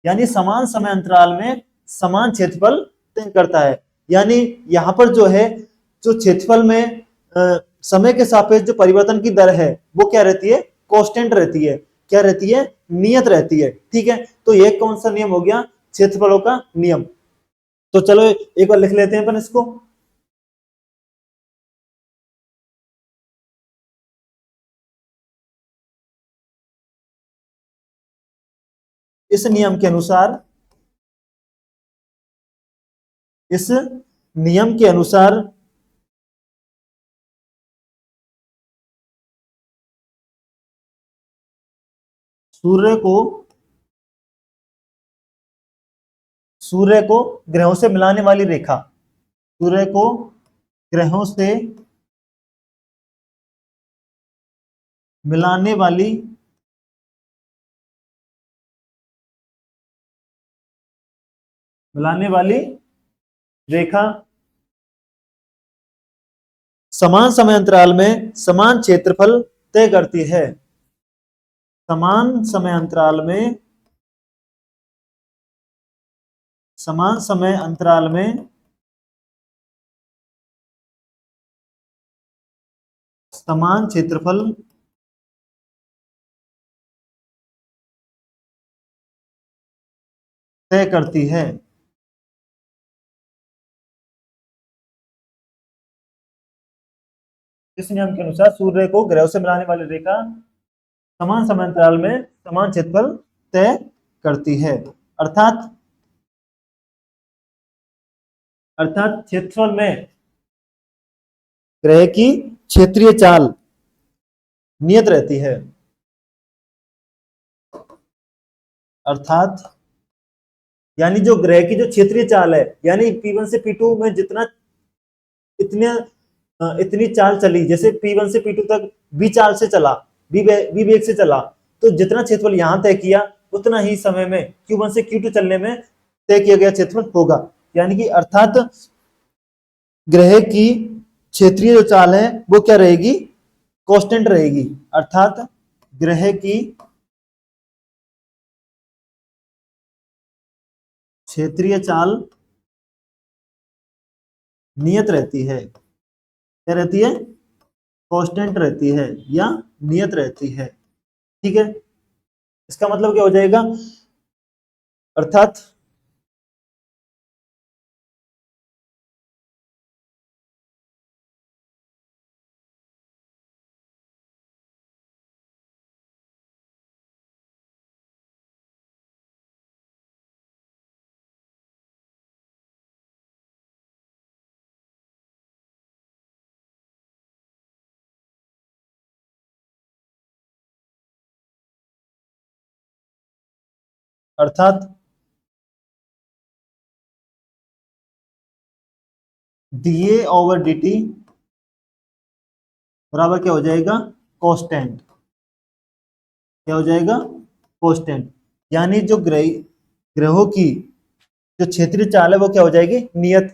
यानी समान समय अंतराल में समान क्षेत्रफल तय करता है। यानी यहां पर जो है, जो क्षेत्रफल में समय के सापेक्ष जो परिवर्तन की दर है, वो क्या रहती है, कांस्टेंट रहती है। क्या रहती है, नियत रहती है। ठीक है, तो ये कौन सा नियम हो गया, क्षेत्रफलों का नियम। तो चलो एक बार लिख लेते हैं अपन इसको। इस नियम के अनुसार, इस नियम के अनुसार सूर्य को, सूर्य को ग्रहों से मिलाने वाली रेखा, सूर्य को ग्रहों से मिलाने वाली, मिलाने वाली रेखा समान समय अंतराल में समान क्षेत्रफल तय करती है। समान समय अंतराल में, समान समय अंतराल में समान क्षेत्रफल तय करती है। इस नियम के अनुसार सूर्य को ग्रहों से मिलाने वाली रेखा समान समय अंतराल में समान क्षेत्रफल तय करती है। अर्थात, अर्थात क्षेत्रफल में ग्रह की क्षेत्रीय चाल नियत रहती है। अर्थात यानी जो ग्रह की जो क्षेत्रीय चाल है, यानी P1 से P2 में जितना, इतने इतनी चाल चली, जैसे P1 से P2 तक बी चाल से चला, बी वेग से चला, तो जितना क्षेत्रफल यहां तय किया, उतना ही समय में Q1 से Q2 चलने में तय किया गया क्षेत्रफल होगा। यानी कि अर्थात ग्रह की क्षेत्रीय जो चाल है वो क्या रहेगी, कांस्टेंट रहेगी। अर्थात ग्रह की क्षेत्रीय चाल नियत रहती है। क्या रहती है, कांस्टेंट रहती है या नियत रहती है। ठीक है, इसका मतलब क्या हो जाएगा, अर्थात अर्थात डीए ओवर dt बराबर क्या हो जाएगा, कांस्टेंट। क्या हो जाएगा, कांस्टेंट। यानी जो ग्रहों की जो क्षेत्रीय चाल है वो क्या हो जाएगी, नियत।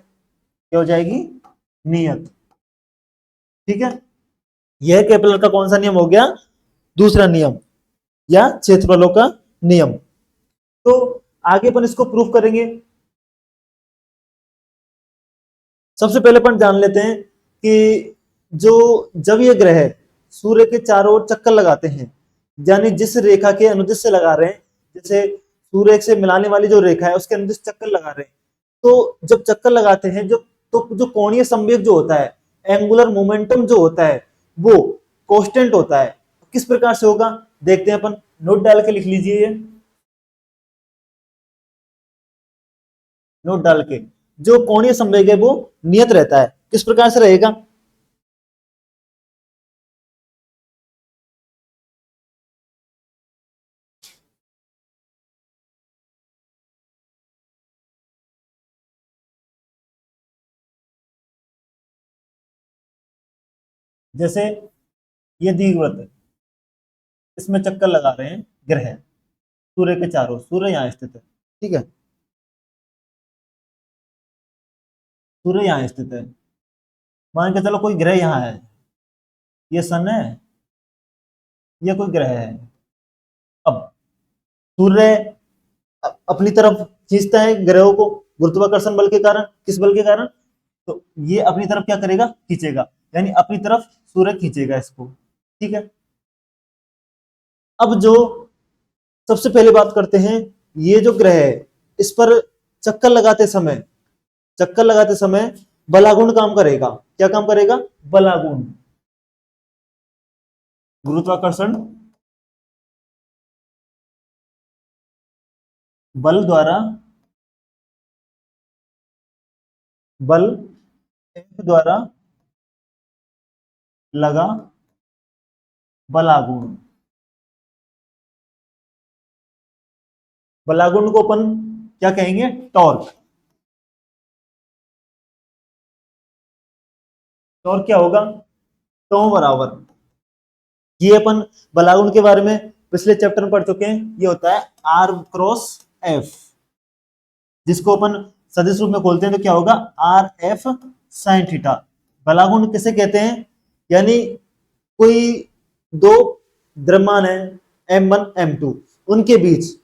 क्या हो जाएगी, नियत। ठीक है, यह केपलर का कौन सा नियम हो गया, दूसरा नियम या क्षेत्रफलों का नियम। तो आगे अपन इसको प्रूफ करेंगे। सबसे पहले अपन जान लेते हैं कि जो जब ये ग्रह सूर्य के चारों ओर चक्कर लगाते हैं, यानी जिस रेखा के अनुदिश से लगा रहे हैं, जैसे सूर्य से मिलाने वाली जो रेखा है उसके अनुदिश चक्कर लगा रहे हैं, तो जब चक्कर लगाते हैं जो कोणीय संवेग जो होता है, एंगुलर मोमेंटम जो होता है, वो कांस्टेंट होता है। किस प्रकार से होगा देखते हैं अपन, नोट डाल के लिख लीजिए ये, नोट डाल के। जो कोणीय संवेग है वो नियत रहता है। किस प्रकार से रहेगा, जैसे ये दीर्घवृत्त है, इसमें चक्कर लगा रहे हैं ग्रह सूर्य के चारों, सूर्य यहाँ स्थित है, ठीक है, सूर्य यहाँ स्थित है। मान के चलो कोई ग्रह यहाँ है, ये सन है, ये कोई ग्रह है। अब सूर्य अपनी तरफ खींचता है ग्रहों को गुरुत्वाकर्षण बल के कारण। किस बल के कारण, तो ये अपनी तरफ क्या करेगा, खींचेगा, यानी अपनी तरफ सूर्य खींचेगा इसको। ठीक है, अब जो सबसे पहले बात करते हैं, ये जो ग्रह है इस पर चक्कर लगाते समय, चक्कर लगाते समय बलागुण काम करेगा। क्या काम करेगा, बलागुण, गुरुत्वाकर्षण बल द्वारा, बल F द्वारा लगा बलागुण। बलागुण को अपन क्या कहेंगे, टॉर्क। टॉर्क क्या होगा, टॉ बराबर, ये अपन बलागुण के बारे में पिछले चैप्टर में पढ़ चुके हैं, ये होता है आर क्रॉस एफ, जिसको अपन सदिश रूप में खोलते हैं तो क्या होगा, आर एफ साइन थीटा। बलागुण किसे कहते हैं, यानी कोई दो द्रव्यमान है m1 m2, उनके बीच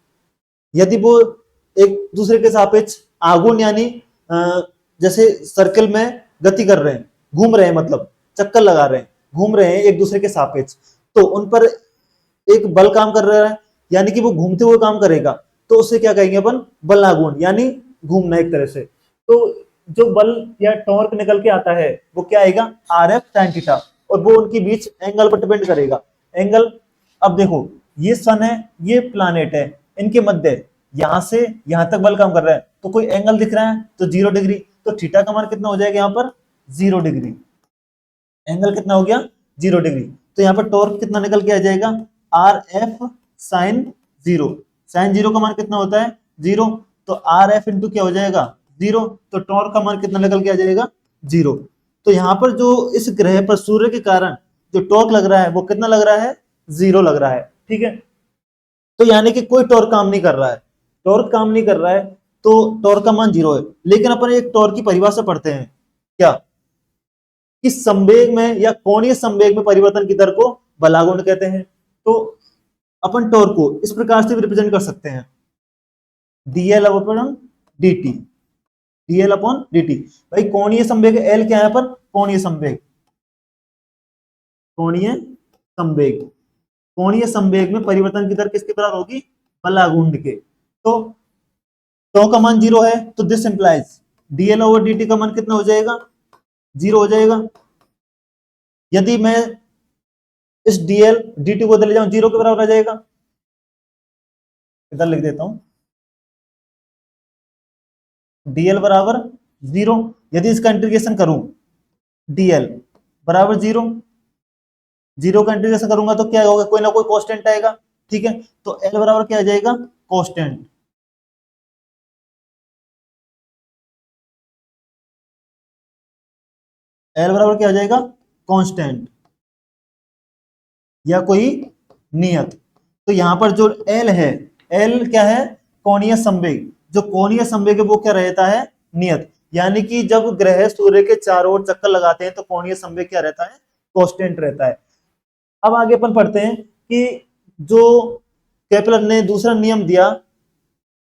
यदि वो एक दूसरे के सापेक्ष आघूर्ण, यानी जैसे सर्कल में गति कर रहे हैं, घूम रहे हैं, मतलब चक्कर लगा रहे हैं, घूम रहे हैं एक दूसरे के सापेक्ष, तो उन पर एक बल काम कर रहा है, यानी कि वो घूमते हुए काम करेगा, तो उसे क्या कहेंगे अपन, बलागुण, यानी घूमना एक तरह से। तो जो बल या टॉर्क निकल के आता है वो क्या आएगा, आर एफ साइन थीटा, और वो उनके बीच एंगल पर डिपेंड करेगा। एंगल, अब देखो ये सन है, ये प्लानेट है, इनके मध्य यहां से यहां तक बल काम कर रहा है, तो कोई एंगल दिख रहा है तो 0 डिग्री, तो थीटा का मान कितना हो जाएगा, यहाँ पर 0 डिग्री। एंगल कितना हो गया, 0 डिग्री। तो यहाँ पर टॉर्क कितना निकल के आ जाएगा, आर एफ साइन 0। साइन 0 का मान कितना होता है, 0, तो आर एफ इंटू क्या हो जाएगा, 0, तो टॉर्क का मान कितना निकल के आ जाएगा, 0। तो यहाँ पर जो इस ग्रह पर सूर्य के कारण जो टॉर्क लग रहा है वो कितना लग रहा है, 0 लग रहा है। ठीक है, तो यानी कि कोई टॉर्क काम नहीं कर रहा है, टॉर्क काम नहीं कर रहा है, तो टॉर्क का मान 0 है। लेकिन अपन एक टॉर्क की परिभाषा पढ़ते हैं, क्या, इस संवेग में या कोणीय संवेग में परिवर्तन की दर को बलागुण कहते हैं। तो अपन टॉर्क को इस प्रकार से भी रिप्रेजेंट कर सकते हैं, dl upon dt, dl upon dt। भाई कोणीय संवेग L क्या है, पर कोणीय संवेग, कोणीय संवेग, कोणीय संवेग में परिवर्तन की दर किसके बराबर होगी, बलागुण के। तो टॉ का मान 0 है, तो this implies dl over dt का मान कितना हो जाएगा, 0 हो जाएगा। यदि मैं इस dl dt को ले जाऊं, 0 के बराबर आ जाएगा। इधर लिख देता हूं, dl बराबर 0। यदि इसका इंटीग्रेशन करूं, dl बराबर 0, 0 का इंटीग्रेशन करूंगा तो क्या होगा, कोई ना कोई कांस्टेंट आएगा। ठीक है, तो l बराबर क्या आ जाएगा, कांस्टेंट। एल बराबर क्या हो जाएगा, कांस्टेंट या कोई नियत। तो यहां पर जो एल है, एल क्या है, कोणीय संवेग। जो कोणीय संवेग है वो क्या रहता है, नियत। यानी कि जब ग्रह सूर्य के चारों ओर चक्कर लगाते हैं तो कोणीय संवेग क्या रहता है, कांस्टेंट रहता है। अब आगे अपन पढ़ते हैं कि जो केपलर ने दूसरा नियम दिया,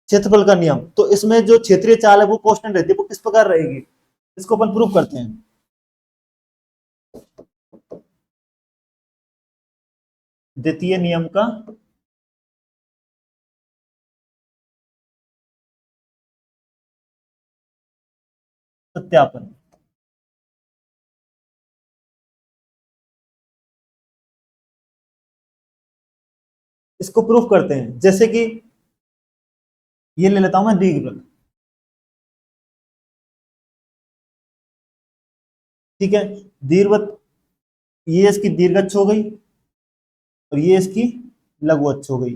क्षेत्रफल का नियम, तो इसमें जो क्षेत्रीय चाल है वो कांस्टेंट रहती है, वो किस प्रकार रहेगी, इसको अपन प्रूव करते हैं। द्वितीय नियम का सत्यापन। इसको प्रूफ करते हैं, जैसे कि ये ले लेता हूं मैं दीर्घवृत्त, ठीक है। दीर्घवृत्त, ये इसकी दीर्घ अक्ष हो गई और ये इसकी लघु अक्ष हो गई।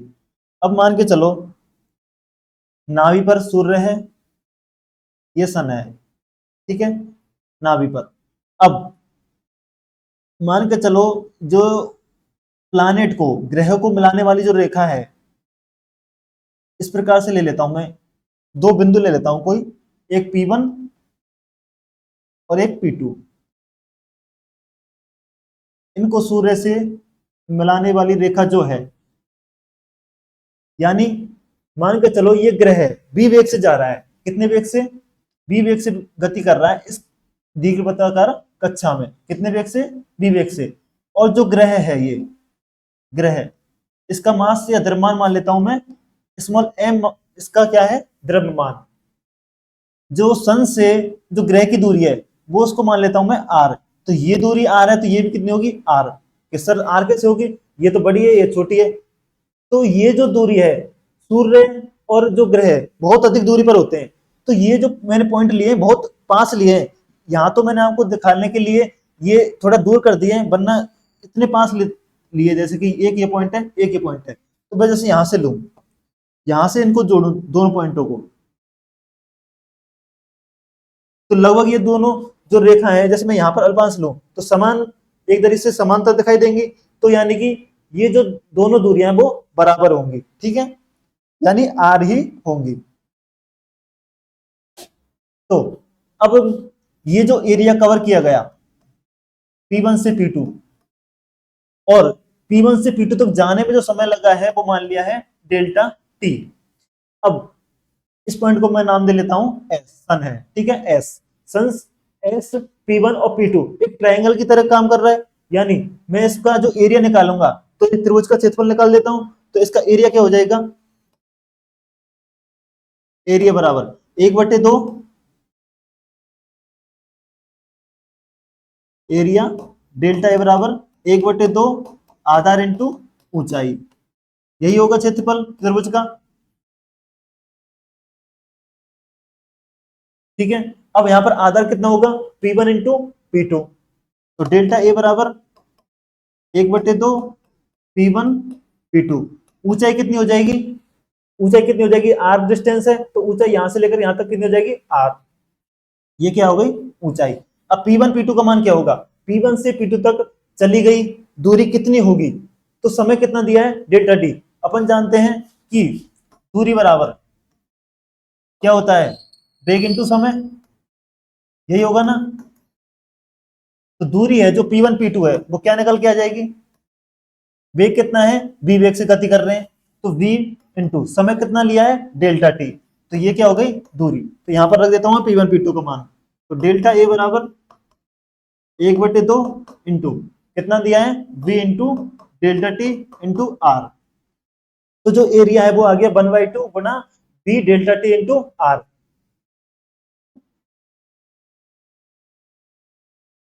अब मान के चलो नाभि पर सूर्य है, ये सन है, ठीक है, नाभि पर। अब मान के चलो जो प्लानेट को, ग्रह को मिलाने वाली जो रेखा है, इस प्रकार से ले लेता हूं मैं, दो बिंदु ले लेता हूं कोई, एक P1 और एक P2। इनको सूर्य से मिलाने वाली रेखा जो है, यानी मान के चलो ये ग्रह बी वेग से जा रहा है, कितने वेग से, बी वेग से गति कर रहा है इस दीर्घवृत्ताकार कक्षा में, कितने वेग से, बी वेग से। और जो ग्रह है, ये ग्रह, इसका मास या द्रव्यमान मान लेता हूं मैं स्मॉल एम, इसका क्या है, द्रव्यमान। जो सन से जो ग्रह की दूरी है वो उसको मान लेता हूं मैं आर। तो ये दूरी आर है, तो ये भी कितनी होगी, आर। कि सर आर कैसे होगी, ये तो बड़ी है, ये छोटी है। तो ये जो दूरी है, सूर्य और जो ग्रह बहुत अधिक दूरी पर होते हैं, तो ये जो मैंने पॉइंट लिए हैं बहुत पास लिए हैं। यहाँ तो मैंने आपको दिखाने के लिए ये थोड़ा दूर कर दिए हैं, वरना इतने पास लिए, जैसे कि एक ये पॉइंट है, एक ये पॉइंट है, तो मैं जैसे यहां से लू, यहां से इनको जोड़ू दोनों पॉइंटों को, तो लगभग ये दोनों जो रेखा है, जैसे मैं यहाँ पर अल्पांश लूं तो समान, एक तरीके से समांतर दिखाई देंगी। तो यानी कि ये जो दोनों दूरियां हैं वो बराबर होंगी, ठीक है, यानी आर ही होंगी। तो अब ये जो एरिया कवर किया गया P1 से P2, और P1 से P2 तक जाने में जो समय लगा है वो मान लिया है डेल्टा टी। अब इस पॉइंट को मैं नाम दे लेता हूं एस, सन है, ठीक है, एस, सन, एस, P1 और P2 एक ट्रायंगल की तरह काम कर रहा है। यानी मैं इसका जो एरिया निकालूंगा, तो इस त्रिभुज का क्षेत्रफल निकाल देता हूं, तो इसका एरिया क्या हो जाएगा, एरिया बराबर एक बटे दो एरिया, डेल्टा ए बराबर एक बटे दो आधार इंटू ऊंचाई। यही होगा क्षेत्रफल त्रिभुज का, ठीक है। अब यहां पर आधार कितना होगा, P1 इंटू P2, तो डेल्टा ए बराबर एक बटे दो P1 P2। ऊंचाई कितनी हो जाएगी, ऊंचाई कितनी हो जाएगी, आर डिस्टेंस है, तो ऊंचाई यहां से लेकर यहां तक कितनी हो जाएगी, आर। ये क्या हो गई, ऊंचाई। अब P1 P2 का मान क्या होगा, P1 से P2 तक चली गई दूरी कितनी होगी, तो समय कितना दिया है, डेल्टा टी। अपन जानते हैं कि दूरी बराबर क्या होता है, वेग इंटू समय, यही होगा ना। तो दूरी है जो P1 P2 है वो क्या निकल के आ जाएगी, वेग कितना है, v वेग से गति कर रहे हैं, तो v इंटू समय कितना लिया है, डेल्टा टी। तो ये क्या हो गई, दूरी। तो यहां पर रख देता हूं P1 P2 का मान, तो डेल्टा ए बराबर एक बटे दो इंटू कितना दिया है, v into delta T into R. तो जो एरिया है वो आ गया 1/2 गुना v delta T into R.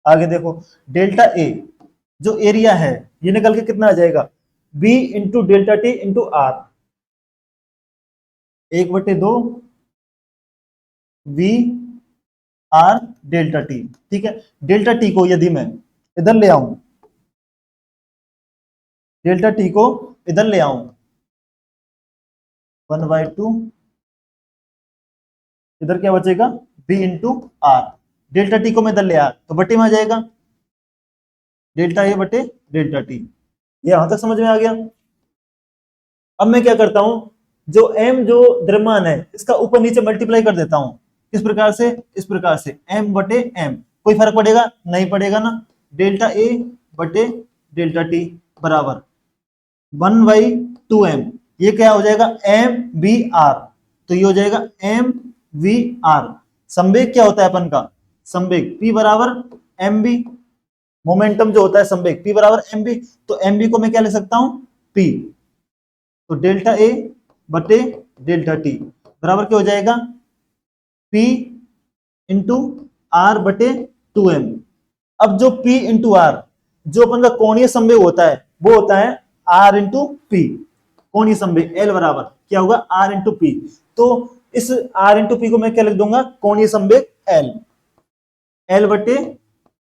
आगे देखो, डेल्टा ए जो एरिया है ये निकल के कितना आ जाएगा, v into delta T into R, एक बटे दो वी आर डेल्टा टी, ठीक है। डेल्टा टी को यदि मैं इधर ले आऊं, डेल्टा टी को इधर ले आऊं, 1/2, इधर क्या बचेगा, B into R. Delta T को मैं इधर ले आया तो बटे में आ जाएगा, डेल्टा ए बटे डेल्टा टी। ये यहां तक समझ में आ गया। अब मैं क्या करता हूं, जो m जो द्रव्यमान है इसका ऊपर नीचे मल्टीप्लाई कर देता हूं। किस प्रकार से, इस प्रकार से m बटे m। कोई फर्क पड़ेगा, नहीं पड़ेगा ना। डेल्टा ए बटे डेल्टा टी बराबर 1/2m। ये क्या हो जाएगा, एम वी आर। तो ये हो जाएगा एम वी आर। संवेग क्या होता है अपन का, संवेग p बराबर एम वी। मोमेंटम जो होता है संवेग p बराबर एम वी। तो एम वी को मैं क्या लिख सकता हूं, p। तो डेल्टा ए बटे डेल्टा टी बराबर क्या हो जाएगा, p इंटू आर बटे 2m। अब जो p इंटू आर, जो अपन का कोणीय संवेग होता है वो होता है r इंटू पी। कोणीय संवेग L बराबर क्या होगा, r इंटू पी। तो इस r इंटू पी को मैं क्या लिख दूंगा, कोणीय संवेग L, L बटे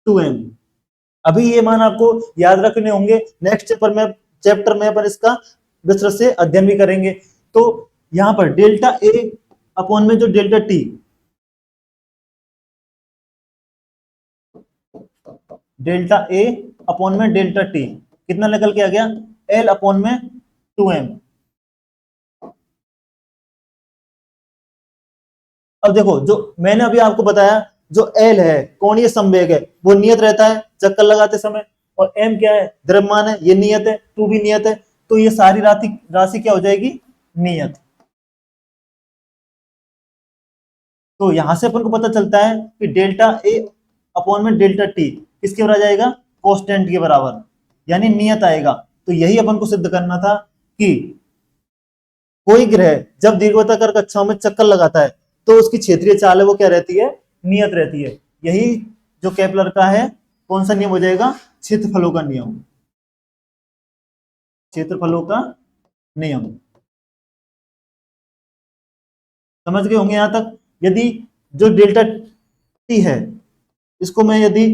2m। अभी ये मान आपको याद रखने होंगे, नेक्स्ट चैप्टर में अपन इसका विस्तृत से अध्ययन भी करेंगे। तो यहां पर डेल्टा ए अपॉन में जो delta T, delta A upon में डेल्टा टी कितना निकल के आ गया, एल अपॉन में 2m। अब देखो, जो मैंने अभी आपको बताया, जो एल है कोणीय संवेग है वो नियत रहता है चक्कर लगाते समय, और एम क्या है, द्रव्यमान है, ये नियत है, 2 भी नियत है। तो ये सारी राशि क्या हो जाएगी, नियत। तो यहां से अपन को पता चलता है कि डेल्टा ए अपॉन में डेल्टा टी किसके बराबर आ जाएगा, कांस्टेंट के बराबर, यानी नियत आएगा। तो यही अपन को सिद्ध करना था कि कोई ग्रह जब दीर्घवृत्ताकार कक्षाओं में चक्कर लगाता है तो उसकी क्षेत्रीय चाल है वो क्या रहती है, नियत रहती है। यही जो केपलर का है कौन सा नियम हो जाएगा, क्षेत्रफलों का नियम, क्षेत्रफलों का नियम। समझ गए होंगे यहां तक। यदि जो डेल्टा टी है इसको मैं यदि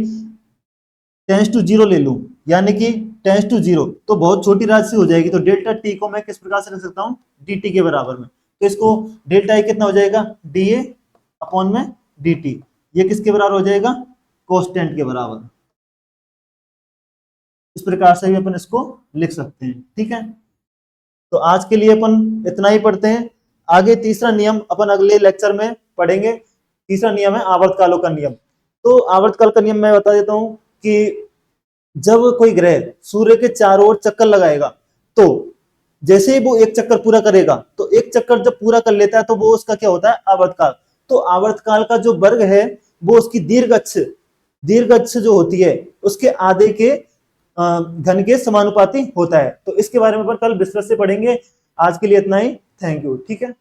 टेंस टू 0 ले लूं, यानी कि टेंस टू 0, तो बहुत छोटी राशि हो जाएगी। तो डेल्टा टी को मैं किस प्रकार से लिख सकता हूं, डी टी के बराबर में। तो इसको डेल्टा ए कितना हो जाएगा, डी ए अपॉन में डी टी। ये किसके बराबर हो जाएगा, कांस्टेंट के बराबर। इस प्रकार से भी अपन इसको लिख सकते हैं, ठीक है। तो आज के लिए अपन इतना ही पढ़ते हैं। आगे तीसरा नियम अपन अगले लेक्चर में पढ़ेंगे। तीसरा नियम है आवर्तकालों का नियम। तो आवर्तकाल का नियम मैं बता देता हूं कि जब कोई ग्रह सूर्य के चारों ओर चक्कर लगाएगा, तो जैसे ही वो एक चक्कर पूरा करेगा, तो एक चक्कर जब पूरा कर लेता है तो वो उसका क्या होता है, आवर्तकाल। तो आवर्तकाल का जो वर्ग है वो उसकी दीर्घ अक्ष जो होती है उसके आधे के घन के समानुपाती होता है। तो इसके बारे में अपन कल विस्तृत से पढ़ेंगे। आज के लिए इतना ही। थैंक यू, ठीक है।